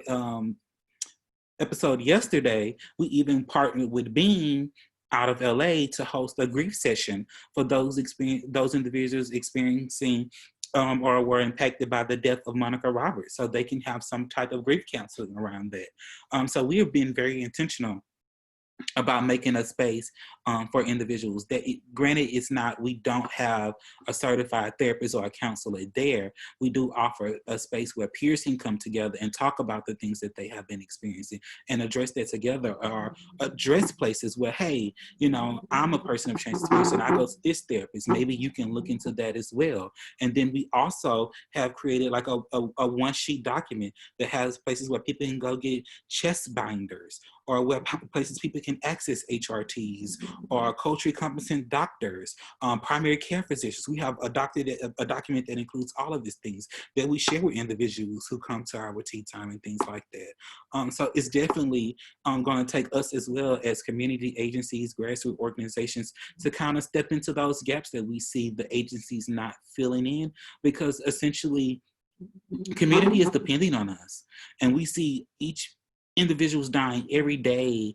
episode yesterday, we even partnered with Beam out of LA to host a grief session for those individuals experiencing or were impacted by the death of Monica Roberts, so they can have some type of grief counseling around that. So we have been very intentional about making a space for individuals that, granted, we don't have a certified therapist or a counselor there. We do offer a space where peers can come together and talk about the things that they have been experiencing and address that together, or address places where, hey, I'm a person of trans experience and I go to this therapist. Maybe you can look into that as well. And then we also have created like a one-sheet document that has places where people can go get chest binders, or where places people can access HRTs, or culturally competent doctors, primary care physicians. We have a document that includes all of these things that we share with individuals who come to our tea time and things like that. So it's definitely going to take us, as well as community agencies, grassroots organizations, to kind of step into those gaps that we see the agencies not filling in, because essentially community is depending on us, and we see each individuals dying every day.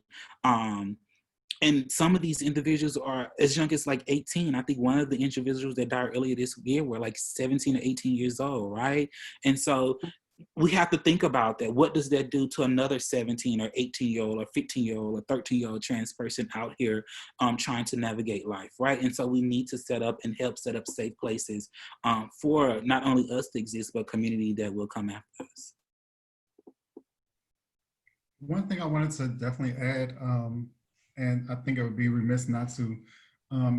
And some of these individuals are as young as like 18. I think one of the individuals that died earlier this year were like 17 or 18 years old, right? And so we have to think about that. What does that do to another 17 or 18-year-old or 15-year-old or 13-year-old trans person out here trying to navigate life, right? And so we need to set up and help set up safe places for not only us to exist, but community that will come after us.
One thing I wanted to definitely add, and I think it would be remiss not to,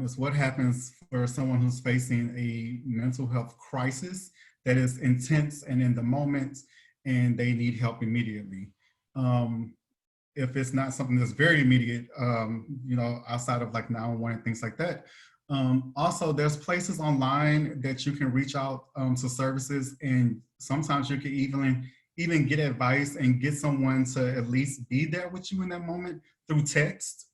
is what happens for someone who's facing a mental health crisis that is intense and in the moment, and they need help immediately. If it's not something that's very immediate, outside of like 911 and things like that. Also, there's places online that you can reach out to services, and sometimes you can even get advice and get someone to at least be there with you in that moment through text,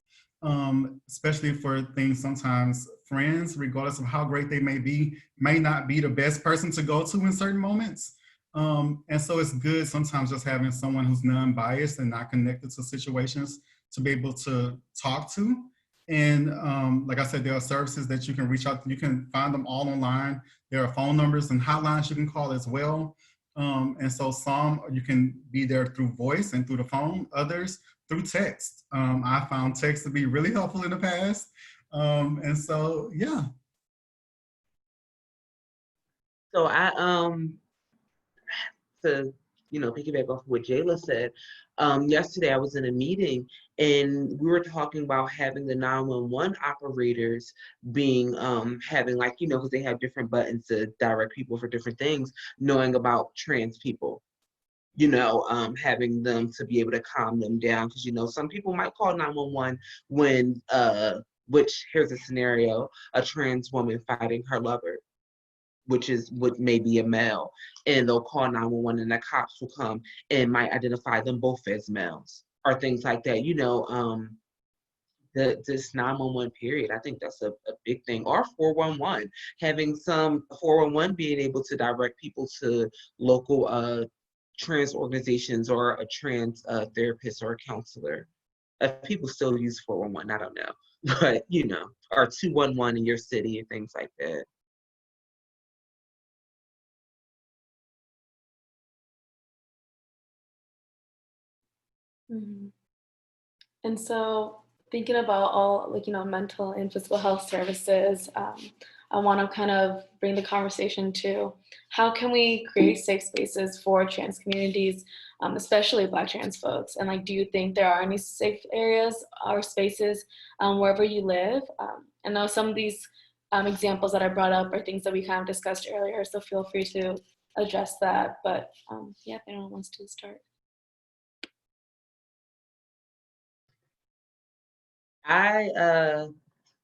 especially for things sometimes friends, regardless of how great they may be, may not be the best person to go to in certain moments. And so it's good sometimes just having someone who's non-biased and not connected to situations to be able to talk to. And like I said, there are services that you can reach out to. You can find them all online. There are phone numbers and hotlines you can call as well. And so some you can be there through voice and through the phone, others through text. I found text to be really helpful in the past. And so, yeah.
So to piggyback off what Jayla said, yesterday I was in a meeting and we were talking about having the 911 operators being having because they have different buttons to direct people for different things, knowing about trans people, having them to be able to calm them down, because some people might call 911 when which here's a scenario, a trans woman fighting her lover, which is what may be a male, and they'll call 911 and the cops will come and might identify them both as males or things like that, this 911 period. I think that's a big thing. Or 411, having some 411 being able to direct people to local trans organizations or a trans therapist or a counselor. If people still use 411, I don't know. But, you know, or 211 in your city and things like that.
Mhm. And so thinking about all, like, you know, mental and physical health services, I want to kind of bring the conversation to how can we create safe spaces for trans communities, especially Black trans folks? And like, do you think there are any safe areas or spaces wherever you live? I know some of these examples that I brought up are things that we kind of discussed earlier, so feel free to address that. But yeah, if anyone wants to start.
I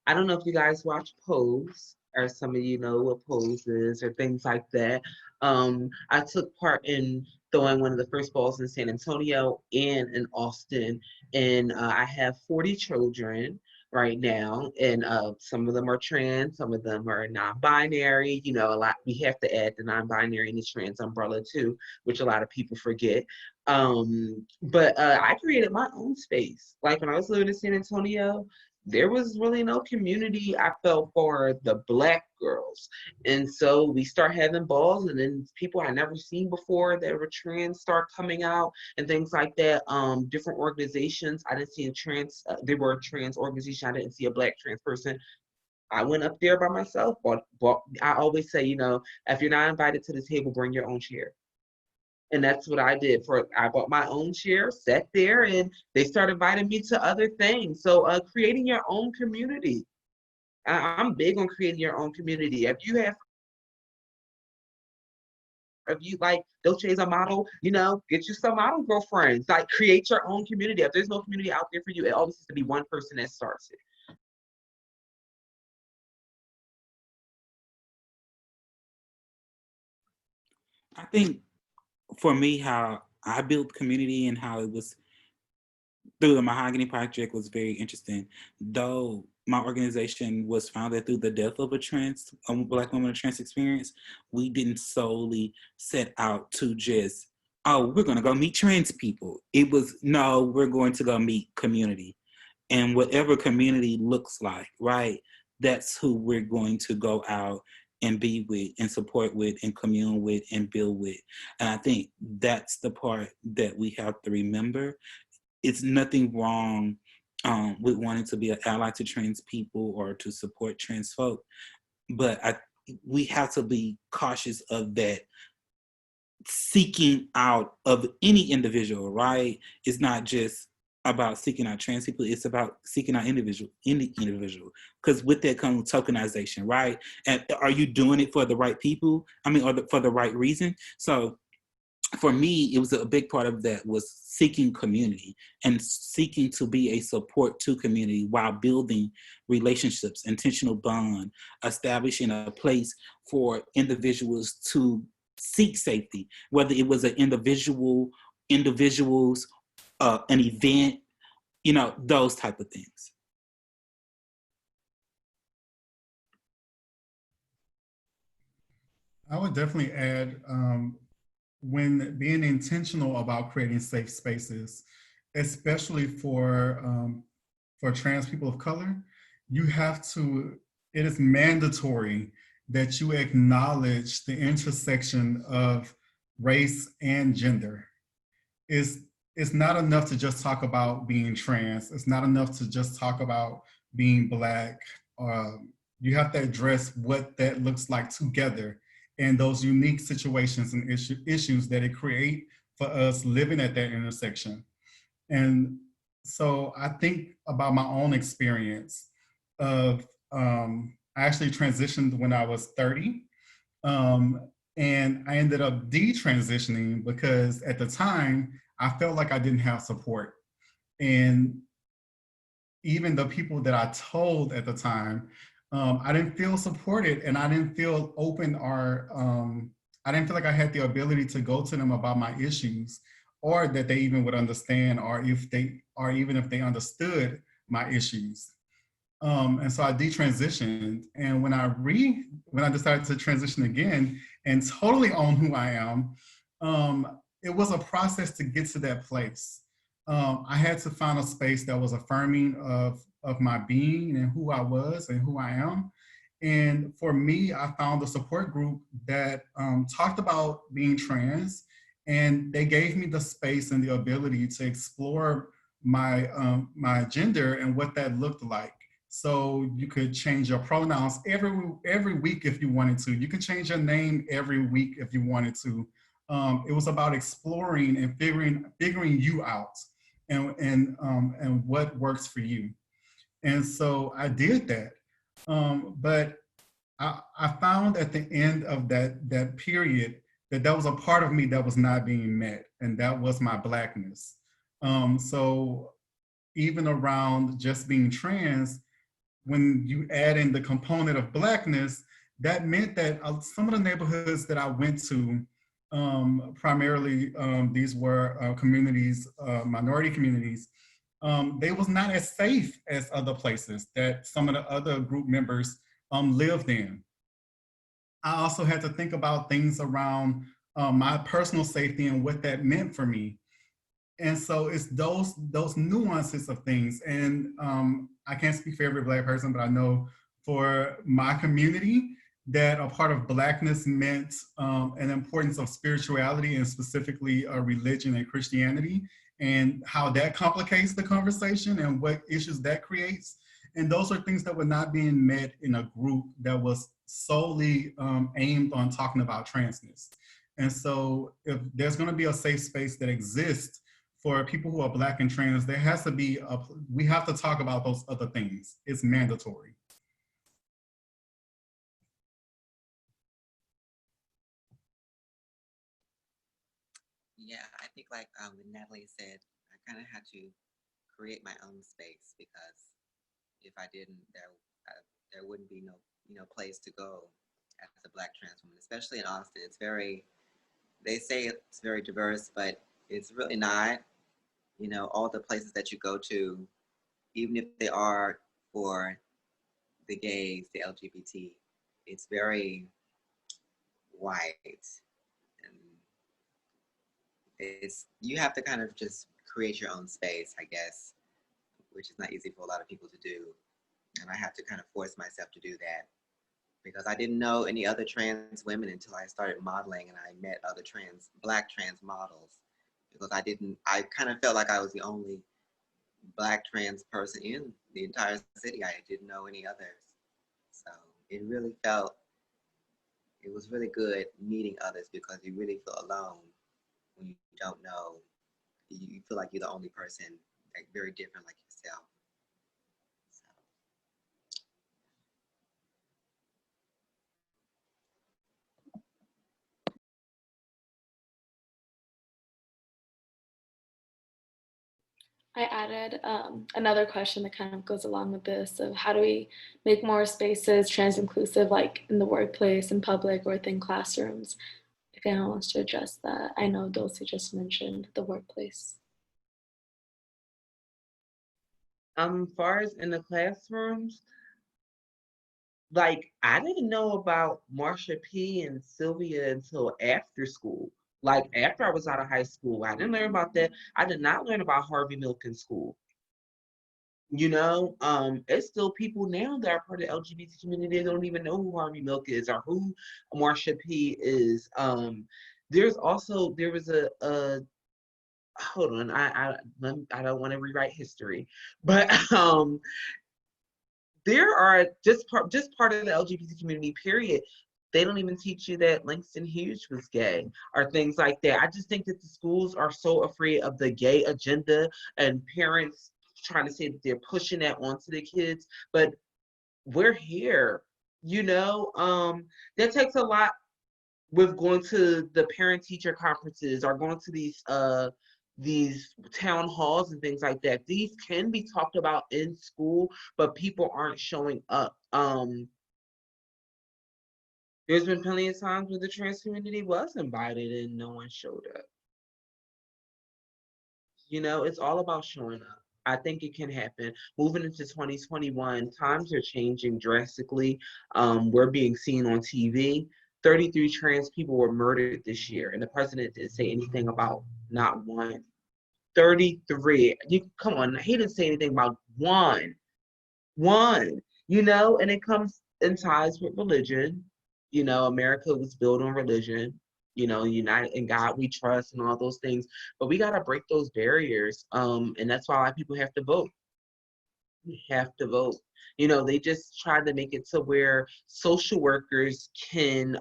don't know if you guys watch Pose, or some of you know what Pose is, or things like that. I took part in throwing one of the first balls in San Antonio and in Austin, and I have 40 children right now, and some of them are trans, some of them are non-binary. You know, a lot, we have to add the non-binary and the trans umbrella too, which a lot of people forget. But I created my own space. Like when I was living in San Antonio, there was really no community I felt for the Black girls. And so we start having balls, and then people I never seen before that were trans start coming out and things like that. Different organizations. I didn't see a trans, they were a trans organization. I didn't see a Black trans person. I went up there by myself. I always say, you know, if you're not invited to the table, bring your own chair. And that's what I did. I bought my own chair, sat there, and they started inviting me to other things. So creating your own community. I'm big on creating your own community. If you like Dolce is a model, you know, get you some model girlfriends. Like create your own community. If there's no community out there for you, it always has to be one person that starts it.
I think for me, how I built community and how it was through the Mahogany Project was very interesting. Though my organization was founded through the death of a Black woman with trans experience, we didn't solely set out to just, oh, we're going to go meet trans people. It was, no, we're going to go meet community. And whatever community looks like, right, that's who we're going to go out and be with and support with and commune with and build with. And I think that's the part that we have to remember. It's nothing wrong with wanting to be an ally to trans people or to support trans folk, but we have to be cautious of that seeking out of any individual, right? It's not just about seeking out trans people, it's about seeking out any individual. Because with that comes tokenization, right? And are you doing it for the right people? I mean, for the right reason? So for me, it was a big part of that was seeking community and seeking to be a support to community while building relationships, intentional bond, establishing a place for individuals to seek safety, whether it was an individuals, an event, you know, those type of things.
I would definitely add when being intentional about creating safe spaces, especially for trans people of color, you have to, it is mandatory that you acknowledge the intersection of race and gender. It's not enough to just talk about being trans. It's not enough to just talk about being Black. You have to address what that looks like together and those unique situations and issues that it create for us living at that intersection. And so I think about my own experience of, I actually transitioned when I was 30. And I ended up detransitioning because at the time, I felt like I didn't have support. And even the people that I told at the time, I didn't feel supported and I didn't feel open or I didn't feel like I had the ability to go to them about my issues or that they even would understand or even if they understood my issues. And so I detransitioned. And when I decided to transition again and totally own who I am, it was a process to get to that place. I had to find a space that was affirming of my being and who I was and who I am. And for me, I found a support group that talked about being trans, and they gave me the space and the ability to explore my gender and what that looked like. So you could change your pronouns every week if you wanted to. You could change your name every week if you wanted to. It was about exploring and figuring you out and what works for you. And so I did that. But I found at the end of that period that was a part of me that was not being met, and that was my Blackness. So even around just being trans, when you add in the component of Blackness, that meant that some of the neighborhoods that I went to, primarily these were communities, minority communities, they was not as safe as other places that some of the other group members lived in. I also had to think about things around my personal safety and what that meant for me. And so it's those nuances of things. And I can't speak for every Black person, but I know for my community that a part of Blackness meant an importance of spirituality and specifically religion and Christianity, and how that complicates the conversation and what issues that creates. And those are things that were not being met in a group that was solely aimed on talking about transness. And so if there's going to be a safe space that exists for people who are Black and trans, there has to be we have to talk about those other things. It's mandatory.
Yeah, I think like when Natalie said, I kind of had to create my own space, because if I didn't, there wouldn't be no place to go as a Black trans woman, especially in Austin. It's very, they say it's very diverse, but it's really not. You know, all the places that you go to, even if they are for the gays, the LGBT, it's very white. And it's, you have to kind of just create your own space, I guess, which is not easy for a lot of people to do. And I have to kind of force myself to do that, because I didn't know any other trans women until I started modeling and I met other Black trans models, because I kind of felt like I was the only Black trans person in the entire city. I didn't know any others. So it was really good meeting others, because you really feel alone when you don't know. You feel like you're the only person, like very different like yourself. So.
I added another question that kind of goes along with this of how do we make more spaces trans inclusive, like in the workplace, in public, or within classrooms? If anyone wants to address that. I know Dulce just mentioned the workplace.
Far as in the classrooms, like I didn't know about Marsha P and Sylvia until after school. Like after I was out of high school, I didn't learn about that. I did not learn about Harvey Milk in school. You know, it's still people now that are part of the LGBT community. They don't even know who Harvey Milk is or who Marsha P is. There was a hold on, I don't want to rewrite history, but there are just part of the LGBT community, period. They don't even teach you that Langston Hughes was gay or things like that. I just think that the schools are so afraid of the gay agenda and parents trying to say that they're pushing that onto the kids, but we're here, you know. That takes a lot with going to the parent teacher conferences or going to these town halls and things like that. These can be talked about in school, but people aren't showing up. There's been plenty of times where the trans community was invited and no one showed up. You know, it's all about showing up. I think it can happen. Moving into 2021, times are changing drastically. We're being seen on TV. 33 trans people were murdered this year, and the president didn't say anything about not one. 33. You come on, he didn't say anything about one, and it comes in ties with religion. America was built on religion, united in God we trust and all those things. But we gotta break those barriers. And that's why a lot of people have to vote. We have to vote. They just tried to make it to where social workers can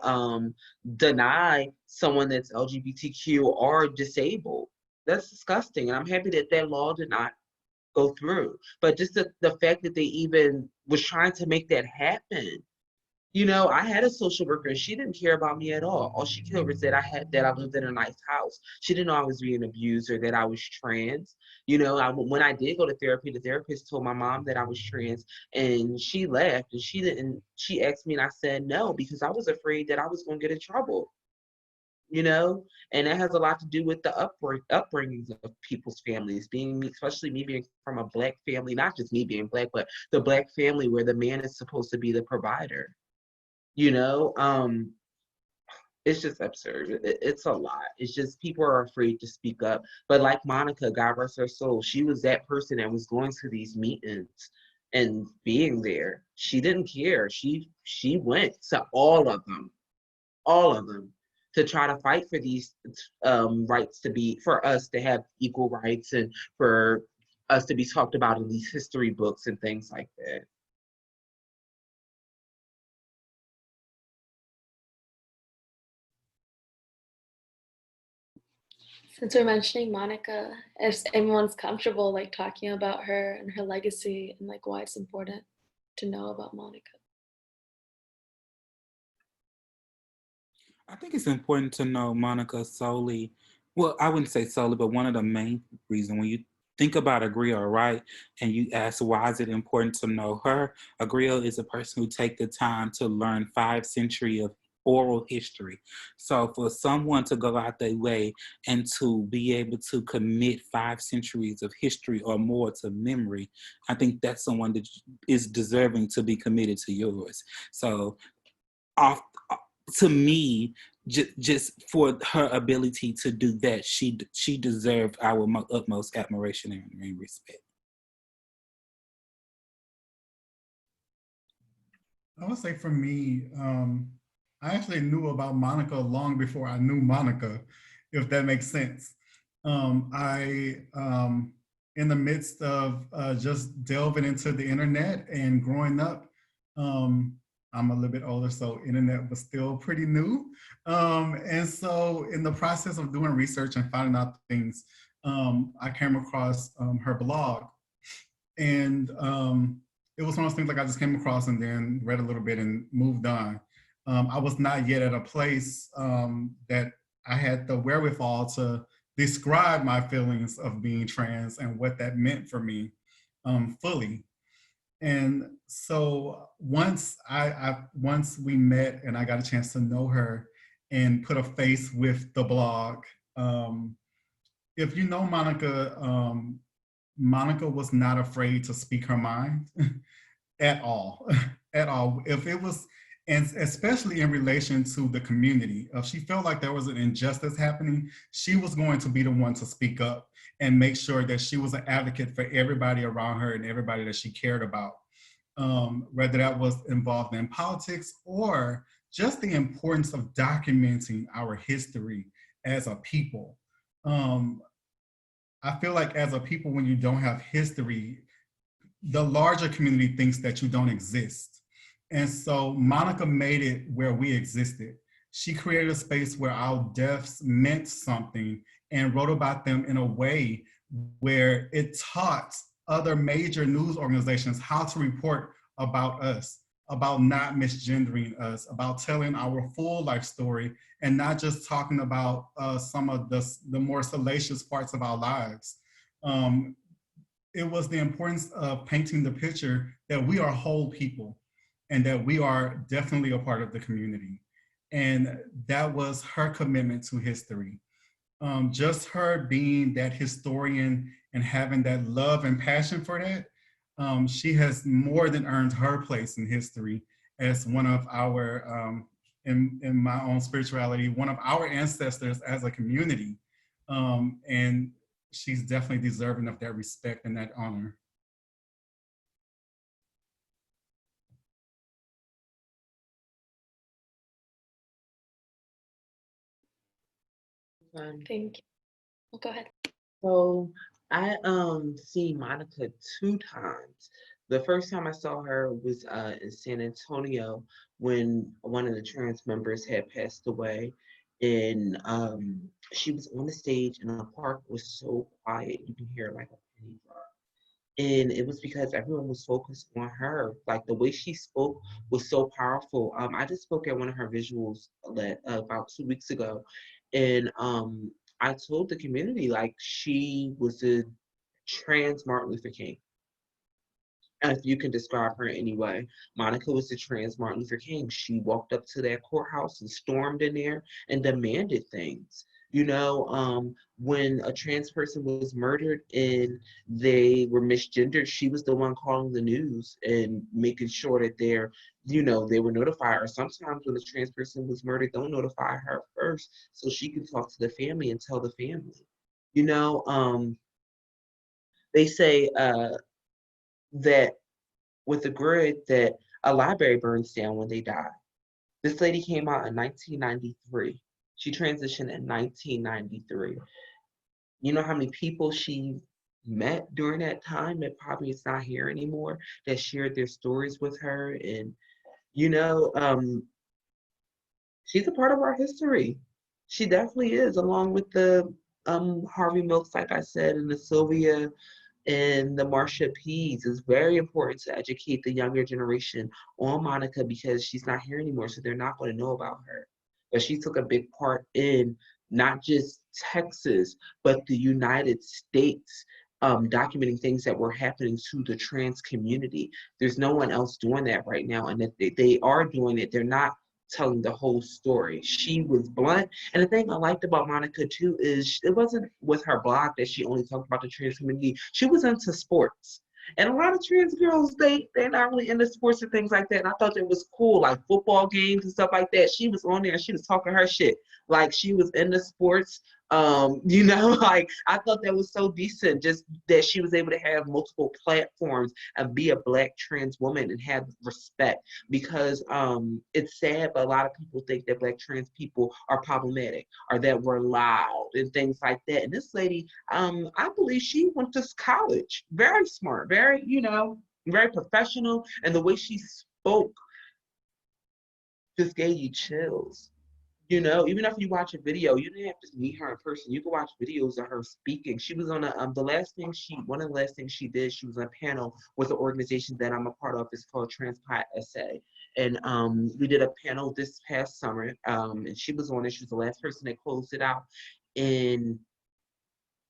deny someone that's LGBTQ or disabled. That's disgusting. And I'm happy that that law did not go through. But just the fact that they even was trying to make that happen. I had a social worker and she didn't care about me at all. All she cared was that I lived in a nice house. She didn't know I was being abused or that I was trans. When I did go to therapy, the therapist told my mom that I was trans, and she laughed and she asked me and I said no because I was afraid that I was going to get in trouble. And that has a lot to do with the upbringings of people's families, especially me being from a Black family, not just me being Black, but the Black family where the man is supposed to be the provider. It's just absurd. It's a lot. It's just people are afraid to speak up. But like Monica, God rest her soul, she was that person that was going to these meetings and being there. She didn't care. She went to all of them, to try to fight for these rights, for us to have equal rights and for us to be talked about in these history books and things like that.
Since we're mentioning Monica, if everyone's comfortable like talking about her and her legacy and like why it's important to know about Monica.
I think it's important to know Monica solely. Well, I wouldn't say solely, but one of the main reasons when you think about Agria, right, and you ask why is it important to know her, Agria is a person who take the time to learn 5 centuries of oral history. So for someone to go out their way and to be able to commit 5 centuries of history or more to memory, I think that's someone that is deserving to be committed to yours. So off to me, just for her ability to do that, she deserved our utmost admiration and respect.
I would say for me, I actually knew about Monica long before I knew Monica, if that makes sense. In the midst of just delving into the internet and growing up, I'm a little bit older, so internet was still pretty new. And so in the process of doing research and finding out things, I came across her blog. And it was one of those things like I just came across and then read a little bit and moved on. I was not yet at a place that I had the wherewithal to describe my feelings of being trans and what that meant for me fully. And so once we met and I got a chance to know her and put a face with the blog, if you know Monica, Monica was not afraid to speak her mind at all, at all. If it was, and especially in relation to the community, if she felt like there was an injustice happening, she was going to be the one to speak up and make sure that she was an advocate for everybody around her and everybody that she cared about, whether that was involved in politics or just the importance of documenting our history as a people. I feel like as a people, when you don't have history, the larger community thinks that you don't exist. And so Monica made it where we existed. She created a space where our deaths meant something and wrote about them in a way where it taught other major news organizations how to report about us, about not misgendering us, about telling our full life story and not just talking about some of the more salacious parts of our lives. It was the importance of painting the picture that we are whole people and that we are definitely a part of the community. And that was her commitment to history. just her being that historian and having that love and passion for that, she has more than earned her place in history as one of our, in my own spirituality, one of our ancestors as a community. And she's definitely deserving of that respect and that honor.
Thank you. Well, go ahead.
So I seen Monica 2 times. The first time I saw her was in San Antonio when one of the trans members had passed away. And she was on the stage and the park was so quiet, you can hear like a penny drop. And it was because everyone was focused on her. Like the way she spoke was so powerful. I just spoke at one of her visuals about 2 weeks ago, and I told the community like she was a trans Martin Luther King, if you can describe her in any way. Monica was the trans Martin Luther King. She walked up to that courthouse and stormed in there and demanded things. When a trans person was murdered and they were misgendered, she was the one calling the news and making sure that they were notified. Or sometimes when a trans person was murdered, they'll notify her first so she can talk to the family and tell the family. They say that with the grid that a library burns down when they die. This lady came out in 1993. She transitioned in 1993. You know how many people she met during that time that probably is not here anymore, that shared their stories with her? And, she's a part of our history. She definitely is, along with the Harvey Milks, like I said, and the Sylvia and the Marsha Pease. Is very important to educate the younger generation on Monica because she's not here anymore, so they're not going to know about her. But she took a big part in not just Texas, but the United States, documenting things that were happening to the trans community. There's no one else doing that right now, and if they are doing it, they're not telling the whole story. She was blunt. And the thing I liked about Monica too is it wasn't with her blog that she only talked about the trans community. She was into sports. And a lot of trans girls, they're not really into sports and things like that. And I thought it was cool, like football games and stuff like that. She was on there and she was talking her shit. Like she was into sports. Like I thought that was so decent, just that she was able to have multiple platforms and be a Black trans woman and have respect, because it's sad, but a lot of people think that Black trans people are problematic or that we're loud and things like that. And this lady, I believe she went to college, very smart, very professional, and the way she spoke just gave you chills. Even if you watch a video, you didn't have to meet her in person. You could watch videos of her speaking. She was on one of the last things she did, she was on a panel with an organization that I'm a part of. It's called Transpot SA. And we did a panel this past summer, and she was on it. She was the last person that closed it out. And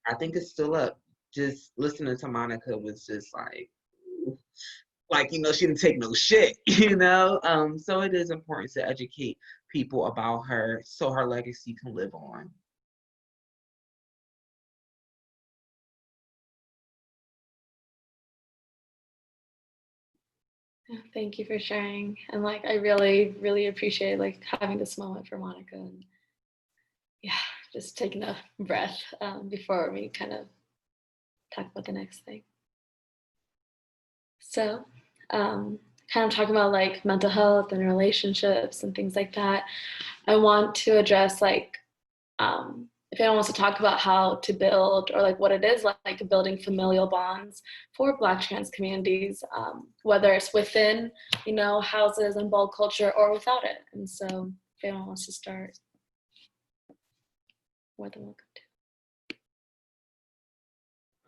I think it's still up. Just listening to Monica was just she didn't take no shit, so it is important to educate people about her so her legacy can live on.
Thank you for sharing. And I really, really appreciate having this moment for Monica, and just taking a breath before we kind of talk about the next thing. So kind of talking about mental health and relationships and things like that, I want to address if anyone wants to talk about how to build or what it is like building familial bonds for Black trans communities, whether it's within houses and bulk culture or without it. And so if anyone wants to start, more than welcome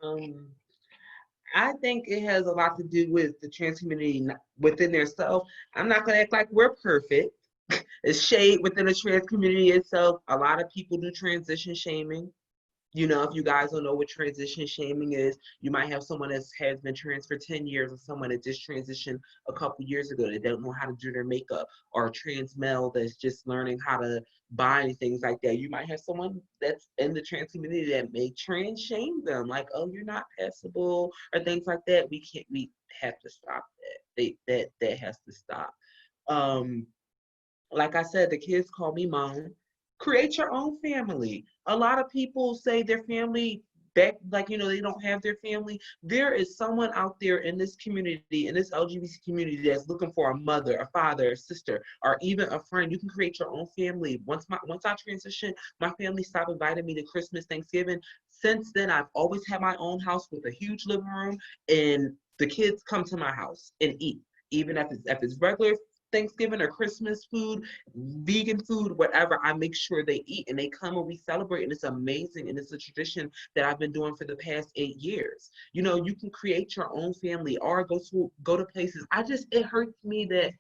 to.
I think it has a lot to do with the trans community within themselves. I'm not going to act like we're perfect. It's shade within the trans community itself. A lot of people do transition shaming. You know, if you guys don't know what transition shaming is, you might have someone that has been trans for 10 years or someone that just transitioned a couple years ago that don't know how to do their makeup, or a trans male that's just learning how to buy and things like that. You might have someone that's in the trans community that may trans shame them, like, oh, you're not passable or things like that. We have to stop that. That has to stop. Um, like I said, the kids call me mom. Create your own family. A lot of people say their family back, like, you know, they don't have their family. There is someone out there in this community, in this LGBT community, that's looking for a mother, a father, a sister, or even a friend. You can create your own family. Once I transitioned, my family stopped inviting me to Christmas, Thanksgiving. Since then, I've always had my own house with a huge living room, and the kids come to my house and eat. Even if it's regular Thanksgiving or Christmas food, vegan food, whatever, I make sure they eat and they come and we celebrate. And it's amazing. And it's a tradition that I've been doing for the past 8 years. You know, you can create your own family or go to places. It hurts me that,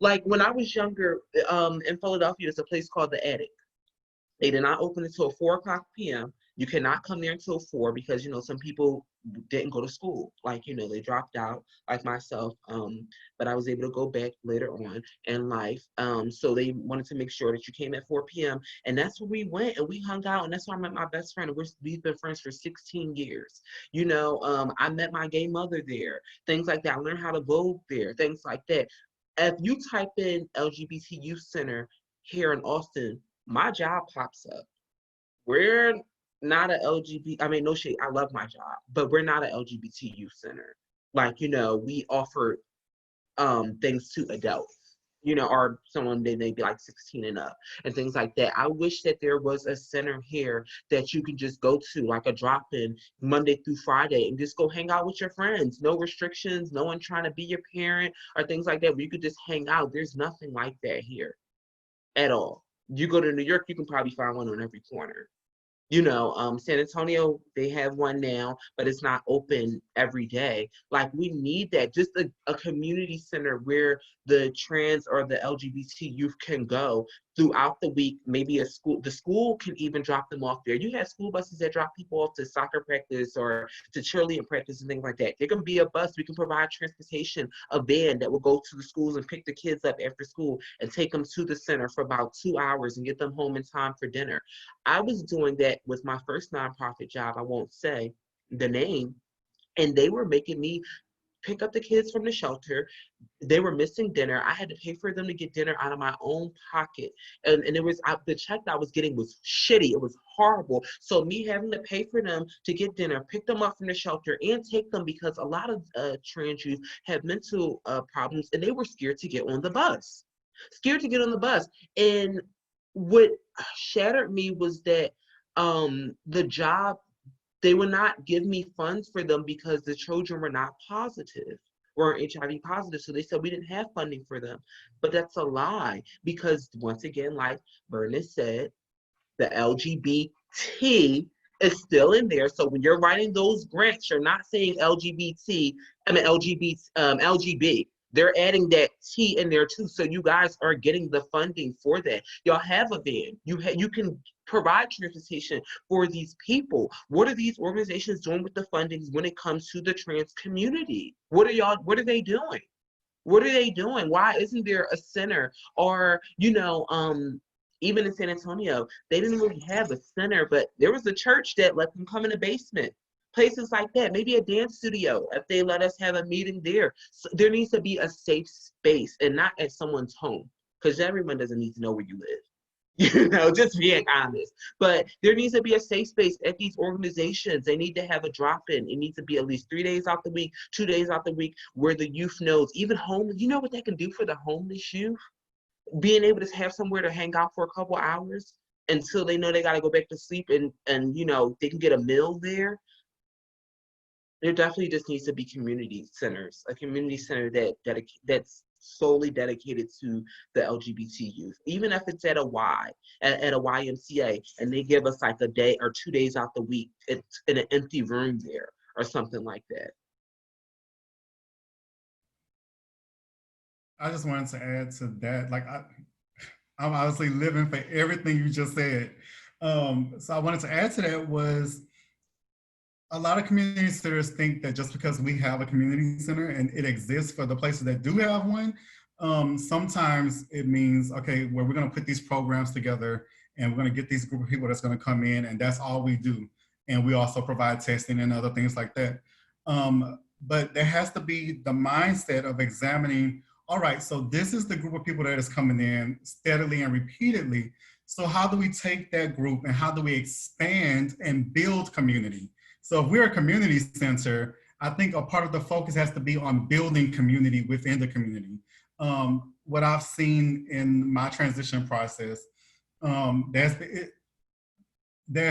like, when I was younger, in Philadelphia, there's a place called The Attic. They did not open until 4:00 p.m. You cannot come there until 4 because, you know, some people didn't go to school. Like, you know, they dropped out, like myself. But I was able to go back later on in life. So they wanted to make sure that you came at 4 p.m. And that's where we went and we hung out. And that's where I met my best friend. And we've been friends for 16 years. You know, I met my gay mother there, things like that. I learned how to vote there, things like that. If you type in LGBT Youth Center here in Austin, my job pops up. We're not a LGBT, I mean, no shade, I love my job, but we're not an LGBT youth center. Like, you know, we offer things to adults, you know, or someone they may be like 16 and up and things like that. I wish that there was a center here that you can just go to, like a drop-in Monday through Friday, and just go hang out with your friends. No restrictions, no one trying to be your parent or things like that, where you could just hang out. There's nothing like that here at all. You go to New York, you can probably find one on every corner. You know, San Antonio, they have one now, but it's not open every day. Like, we need that, just a community center where the trans or the LGBT youth can go throughout the week. Maybe the school can even drop them off there. You have school buses that drop people off to soccer practice or to cheerleading practice and things like that. There can be a bus. We can provide transportation, a van that will go to the schools and pick the kids up after school and take them to the center for about 2 hours and get them home in time for dinner. I was doing that with my first nonprofit job. I won't say the name. And they were making me pick up the kids from the shelter. They were missing dinner. I had to pay for them to get dinner out of my own pocket. And it was, the check that I was getting was shitty. It was horrible. So me having to pay for them to get dinner, pick them up from the shelter, and take them, because a lot of trans youth have mental problems, and they were scared to get on the bus. Scared to get on the bus. And what shattered me was that the job, they would not give me funds for them because the children were not positive, were HIV positive. So they said we didn't have funding for them. But that's a lie, because once again, like Bernice said, the LGBT is still in there. So when you're writing those grants, you're not saying LGBT, I mean LGB. They're adding that T in there too. So you guys are getting the funding for that. Y'all have a van. You can provide transportation for these people. What are these organizations doing with the fundings when it comes to the trans community? What are they doing? What are they doing? Why isn't there a center? Or, you know, even in San Antonio, they didn't really have a center, but there was a church that let them come in the basement. Places like that, maybe a dance studio, if they let us have a meeting there. So there needs to be a safe space, and not at someone's home, because everyone doesn't need to know where you live. You know, just being honest. But there needs to be a safe space at these organizations. They need to have a drop-in. It needs to be at least 3 days out the week, 2 days out the week, where the youth knows. Even homeless, you know what that can do for the homeless youth? Being able to have somewhere to hang out for a couple hours until they know they got to go back to sleep, and you know, they can get a meal there. There definitely just needs to be community centers, a community center that's solely dedicated to the LGBT youth, even if it's at a YMCA, and they give us like a day or 2 days out the week. It's in an empty room there or something like that.
I just wanted to add to that. Like, I'm obviously living for everything you just said. So I wanted to add to that was a lot of community centers think that just because we have a community center and it exists for the places that do have one, sometimes it means, okay, well, we're going to put these programs together and we're going to get these group of people that's going to come in and that's all we do. And we also provide testing and other things like that. But there has to be the mindset of examining, all right, so this is the group of people that is coming in steadily and repeatedly. So how do we take that group and how do we expand and build community? So if we're a community center, I think a part of the focus has to be on building community within the community. What I've seen in my transition process, there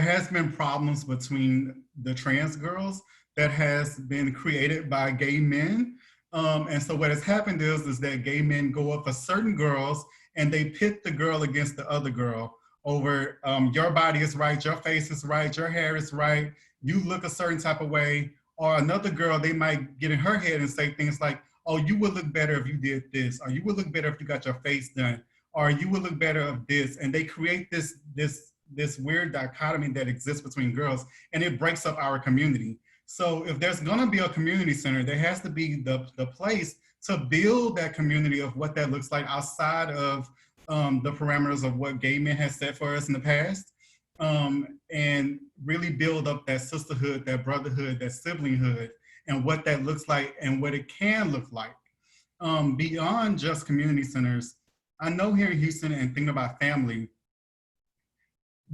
has been problems between the trans girls that has been created by gay men. And so what has happened is that gay men go up for certain girls and they pit the girl against the other girl over your body is right, your face is right, your hair is right, you look a certain type of way. Or another girl, they might get in her head and say things like, oh, you would look better if you did this, or you would look better if you got your face done, or you would look better of this. And they create this weird dichotomy that exists between girls, and it breaks up our community. So if there's gonna be a community center, there has to be the place to build that community of what that looks like outside of the parameters of what gay men has set for us in the past, and really build up that sisterhood, that brotherhood, that siblinghood, and what that looks like and what it can look like. Beyond just community centers, I know here in Houston, and thinking about family,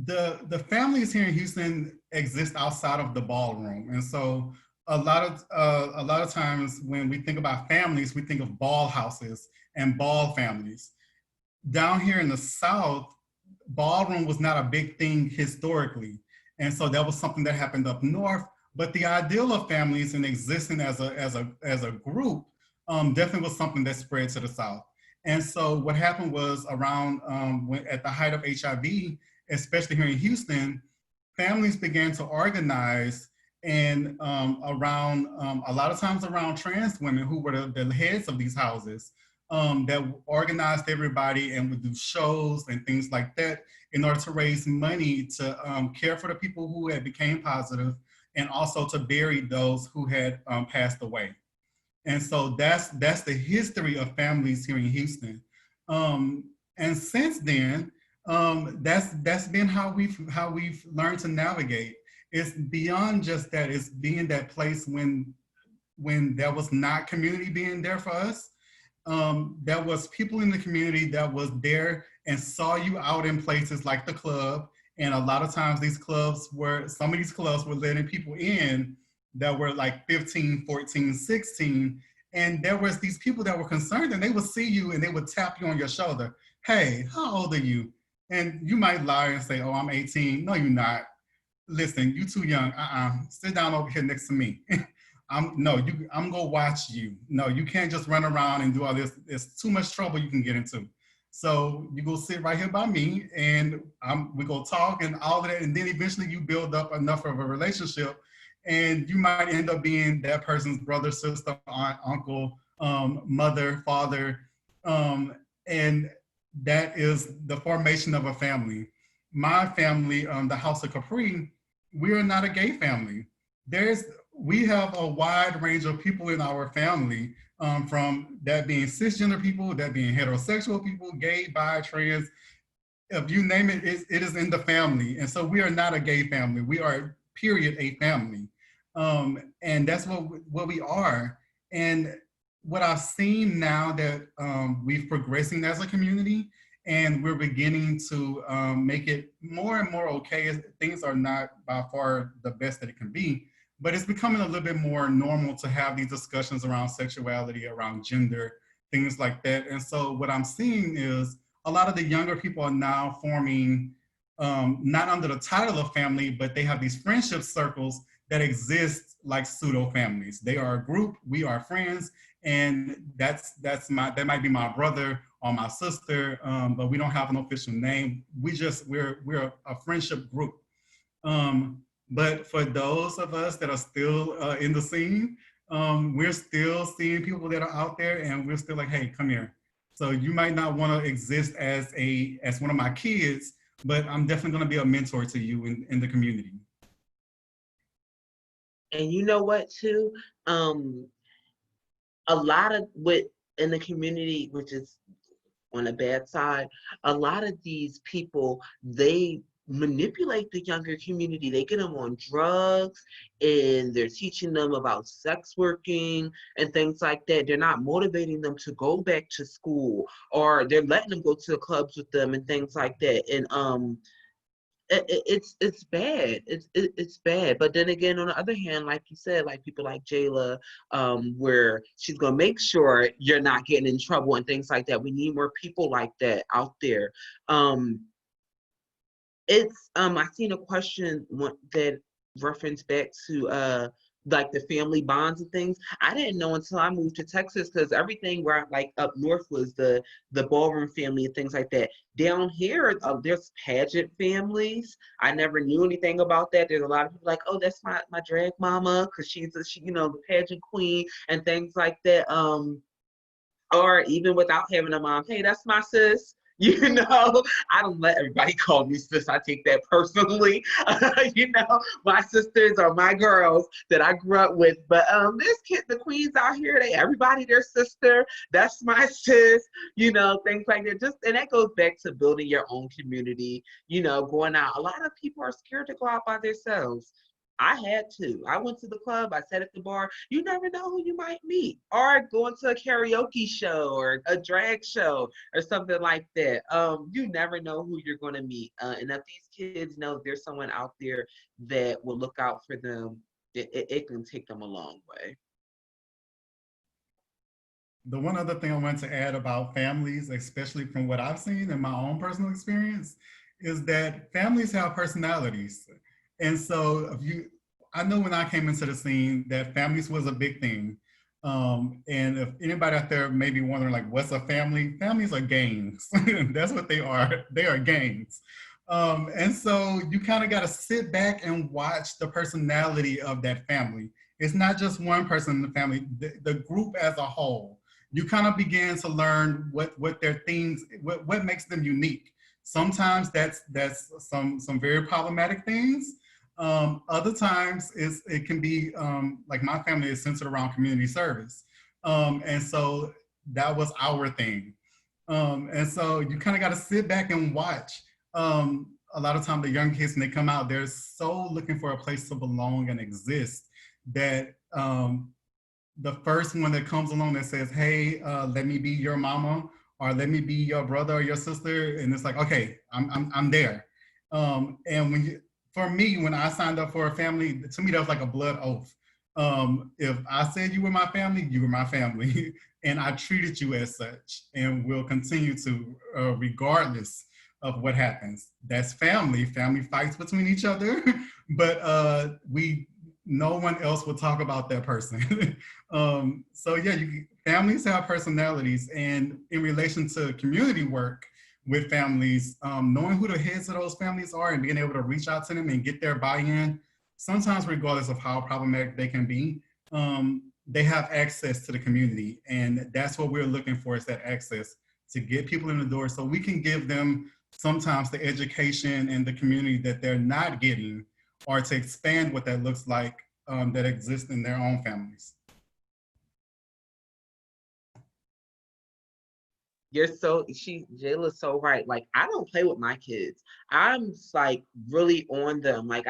the families here in Houston exist outside of the ballroom. And so a lot of times when we think about families, we think of ball houses and ball families. Down here in the South, ballroom was not a big thing historically. And so that was something that happened up north. But the ideal of families and existing as a group definitely was something that spread to the South. And so what happened was around at the height of HIV, especially here in Houston, families began to organize and around a lot of times around trans women who were the heads of these houses, that organized everybody and would do shows and things like that in order to raise money to care for the people who had became positive and also to bury those who had passed away. And so that's the history of families here in Houston. And since then, that's been how we've learned to navigate. It's beyond just that. It's being that place when there was not community being there for us. There was people in the community that was there and saw you out in places like the club. And a lot of times some of these clubs were letting people in that were like 15, 14, 16. And there was these people that were concerned and they would see you and they would tap you on your shoulder. Hey, how old are you? And you might lie and say, oh, I'm 18. No, you're not. Listen, you too young. Sit down over here next to me. I'm gonna watch you. No, you can't just run around and do all this. It's too much trouble you can get into. So you go sit right here by me and we go talk and all of that. And then eventually you build up enough of a relationship and you might end up being that person's brother, sister, aunt, uncle, mother, father. And that is the formation of a family. My family, the House of Capri, we are not a gay family. We have a wide range of people in our family, from that being cisgender people, that being heterosexual people, gay, bi, trans, if you name it, it is in the family. And so we are not a gay family. We are, period, a family. And that's what we are. And what I've seen now that we've progressing as a community and we're beginning to make it more and more okay, things are not by far the best that it can be, but it's becoming a little bit more normal to have these discussions around sexuality, around gender, things like that. And so what I'm seeing is a lot of the younger people are now forming, not under the title of family, but they have these friendship circles that exist like pseudo families. They are a group, we are friends, and that might be my brother or my sister, but we don't have an official name. We're a friendship group. But for those of us that are still in the scene, we're still seeing people that are out there and we're still like, hey, come here. So you might not want to exist as one of my kids, but I'm definitely going to be a mentor to you in the community.
And you know what, too? A lot of what in the community, which is on the bad side, a lot of these people, they manipulate the younger community. They get them on drugs and they're teaching them about sex working and things like that. They're not motivating them to go back to school, or they're letting them go to the clubs with them and things like that. And it's bad. It's bad. But then again, on the other hand, like you said, like people like Jayla, where she's gonna make sure you're not getting in trouble and things like that. We need more people like that out there. It's I seen a question that referenced back to like the family bonds and things. I didn't know until I moved to Texas, because everything where like up north was the ballroom family and things like that. Down here, there's pageant families. I never knew anything about that. There's a lot of people like, oh, that's my drag mama, because she the pageant queen and things like that. Or even without having a mom, hey, that's my sis. I don't let everybody call me sis. I take that personally. My sisters are my girls that I grew up with. But the queens out here, everybody their sister. That's my sis. Things like that. And that goes back to building your own community. Going out. A lot of people are scared to go out by themselves. I had to. I went to the club. I sat at the bar. You never know who you might meet. Or going to a karaoke show or a drag show or something like that. You never know who you're going to meet. And if these kids know there's someone out there that will look out for them, it can take them a long way.
The one other thing I want to add about families, especially from what I've seen in my own personal experience, is that families have personalities. And so I know when I came into the scene that families was a big thing. And if anybody out there may be wondering, like, what's a family? Families are gangs. That's what they are. They are gangs. And so you kind of got to sit back and watch the personality of that family. It's not just one person in the family, the group as a whole. You kind of begin to learn what their things, what makes them unique. Sometimes that's some very problematic things. Other times it can be like my family is centered around community service. And so that was our thing. And so you kind of got to sit back and watch. A lot of times the young kids, when they come out, they're so looking for a place to belong and exist that the first one that comes along that says, hey, let me be your mama, or let me be your brother or your sister. And it's like, okay, I'm there. And for me, when I signed up for a family, to me, that was like a blood oath. If I said you were my family, you were my family. And I treated you as such and will continue to, regardless of what happens. That's family. Family fights between each other, but no one else will talk about that person. So yeah, families have personalities, and in relation to community work with families, knowing who the heads of those families are and being able to reach out to them and get their buy-in, sometimes regardless of how problematic they can be, they have access to the community. And that's what we're looking for, is that access to get people in the door so we can give them sometimes the education and the community that they're not getting, or to expand what that looks like that exists in their own families.
Jayla's so right. Like, I don't play with my kids. I'm like really on them. Like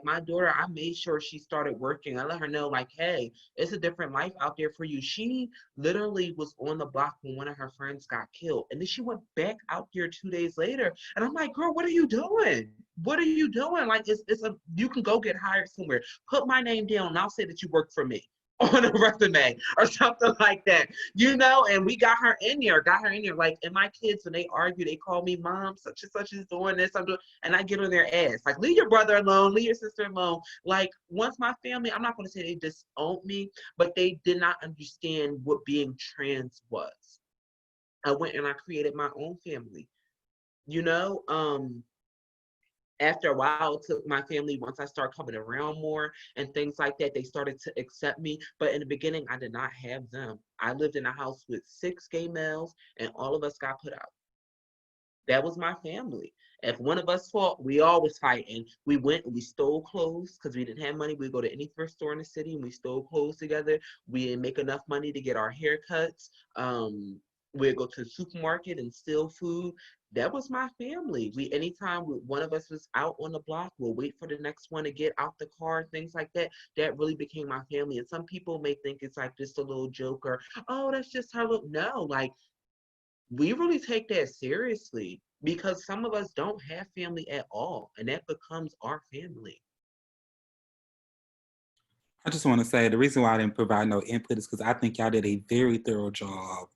my daughter, I made sure she started working. I let her know, like, hey, it's a different life out there for you. She literally was on the block when one of her friends got killed. And then she went back out there 2 days later. And I'm like, girl, what are you doing? What are you doing? Like, you can go get hired somewhere. Put my name down and I'll say that you work for me on a resume or something like that, and we got her in there. Like, and my kids, when they argue, they call me mom, such and such is doing this, and I get on their ass. Like, leave your brother alone, leave your sister alone. Like, once my family, I'm not going to say they disowned me, but they did not understand what being trans was. I went and I created my own family, after a while, it took my family, once I started coming around more and things like that, they started to accept me. But in the beginning, I did not have them. I lived in a house with 6 gay males, and all of us got put out. That was my family. If one of us fought, we always fight. And we went and we stole clothes because we didn't have money. We'd go to any thrift store in the city and we stole clothes together. We didn't make enough money to get our haircuts. We'd go to the supermarket and steal food. That was my family. Anytime one of us was out on the block, we'll wait for the next one to get out the car, things like that. That really became my family. And some people may think it's like just a little joke or, oh, that's just how look. No, like we really take that seriously because some of us don't have family at all, and that becomes our family.
I just want to say the reason why I didn't provide no input is because I think y'all did a very thorough job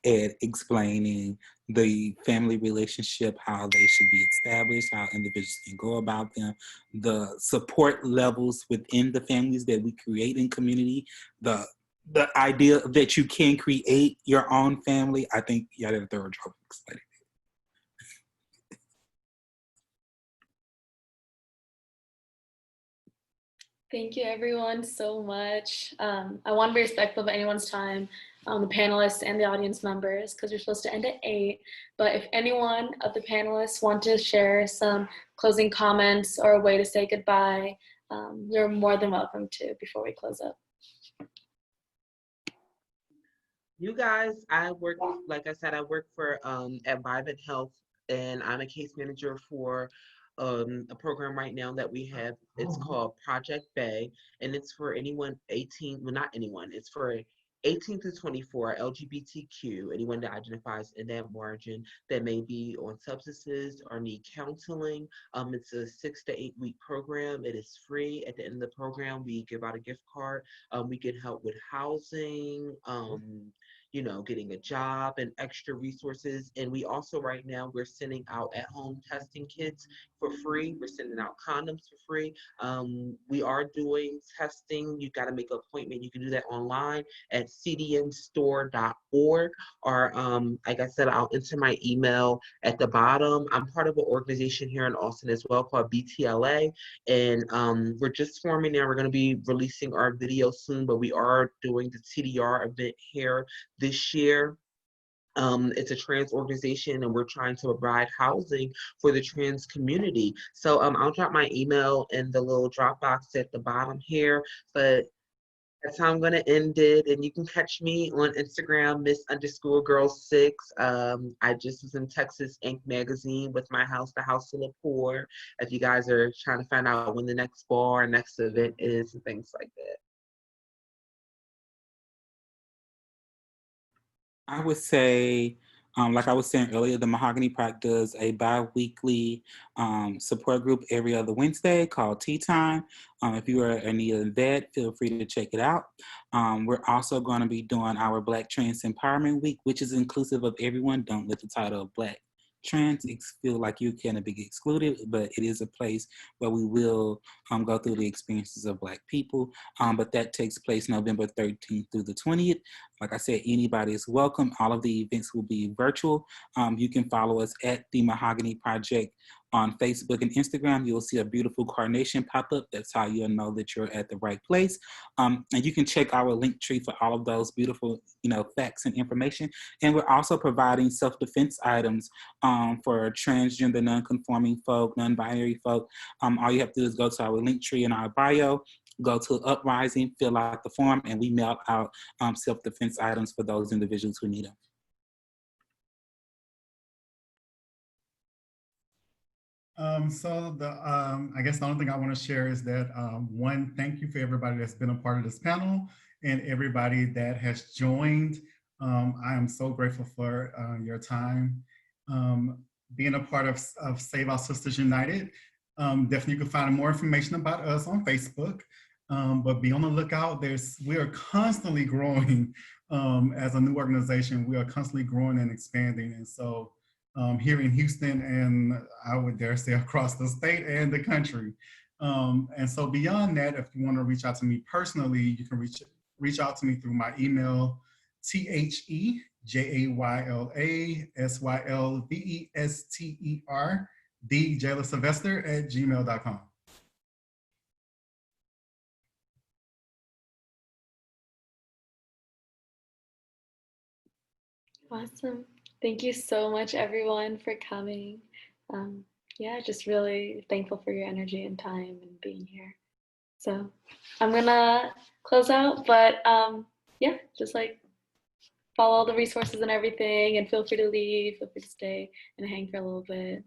at explaining the family relationship, how they should be established, how individuals can go about them, the support levels within the families that we create in community, the idea that you can create your own family. I think y'all did a thorough job of explaining.
Thank you everyone so much. I want to be respectful of anyone's time, the panelists and the audience members, because we're supposed to end at 8. But if anyone of the panelists want to share some closing comments or a way to say goodbye, you're more than welcome to before we close up.
You guys, I work, like I said, I work for at Vivint Health, and I'm a case manager for a program right now that we have. It's called Project Bay, and it's for anyone 18, well, not anyone, it's for 18 to 24 LGBTQ, anyone that identifies in that margin that may be on substances or need counseling. It's a 6 to 8 week program. It is free. At the end of the program, we give out a gift card. We get help with housing, getting a job and extra resources. And we also right now, we're sending out at-home testing kits for free. We're sending out condoms for free. We are doing testing. You got to make an appointment. You can do that online at cdnstore.org. Or like I said, I'll enter my email at the bottom. I'm part of an organization here in Austin as well called BTLA. And we're just forming now. We're going to be releasing our video soon, but we are doing the TDR event here this year. It's a trans organization and we're trying to provide housing for the trans community. So I'll drop my email in the little drop box at the bottom here, but that's how I'm going to end it. And you can catch me on Instagram, Miss_Girl6. I just was in Texas Inc. magazine with my house, The House of the Poor. If you guys are trying to find out when the next bar, next event is and things like that.
I would say, like I was saying earlier, the Mahogany Project does a bi-weekly support group every other Wednesday called Tea Time. If you are in need of that, feel free to check it out. We're also going to be doing our Black Trans Empowerment Week, which is inclusive of everyone. Don't let the title of Black Trans feel like you can be excluded, but it is a place where we will go through the experiences of Black people. But that takes place November 13th through the 20th. Like I said, anybody is welcome. All of the events will be virtual. You can follow us at the Mahogany Project on Facebook and Instagram. You'll see a beautiful carnation pop up. That's how you'll know that you're at the right place. And you can check our link tree for all of those beautiful, facts and information. And we're also providing self-defense items for transgender, non-conforming folk, non-binary folk. All you have to do is go to our link tree in our bio, go to Uprising, fill out the form, and we mail out self-defense items for those individuals who need them.
I guess the only thing I want to share is that one, thank you for everybody that's been a part of this panel and everybody that has joined. I am so grateful for your time. Being a part of Save Our Sisters United. Definitely you can find more information about us on Facebook, but be on the lookout. We are constantly growing as a new organization. We are constantly growing and expanding. And so here in Houston, and I would dare say across the state and the country. And so beyond that, if you want to reach out to me personally, you can reach out to me through my email, TheJaylaSylvester, DJaylaSylvester@gmail.com.
Awesome. Thank you so much, everyone, for coming. Yeah, just really thankful for your energy and time and being here. So I'm gonna close out, but yeah, just like follow all the resources and everything, and feel free to leave, feel free to stay and hang for a little bit.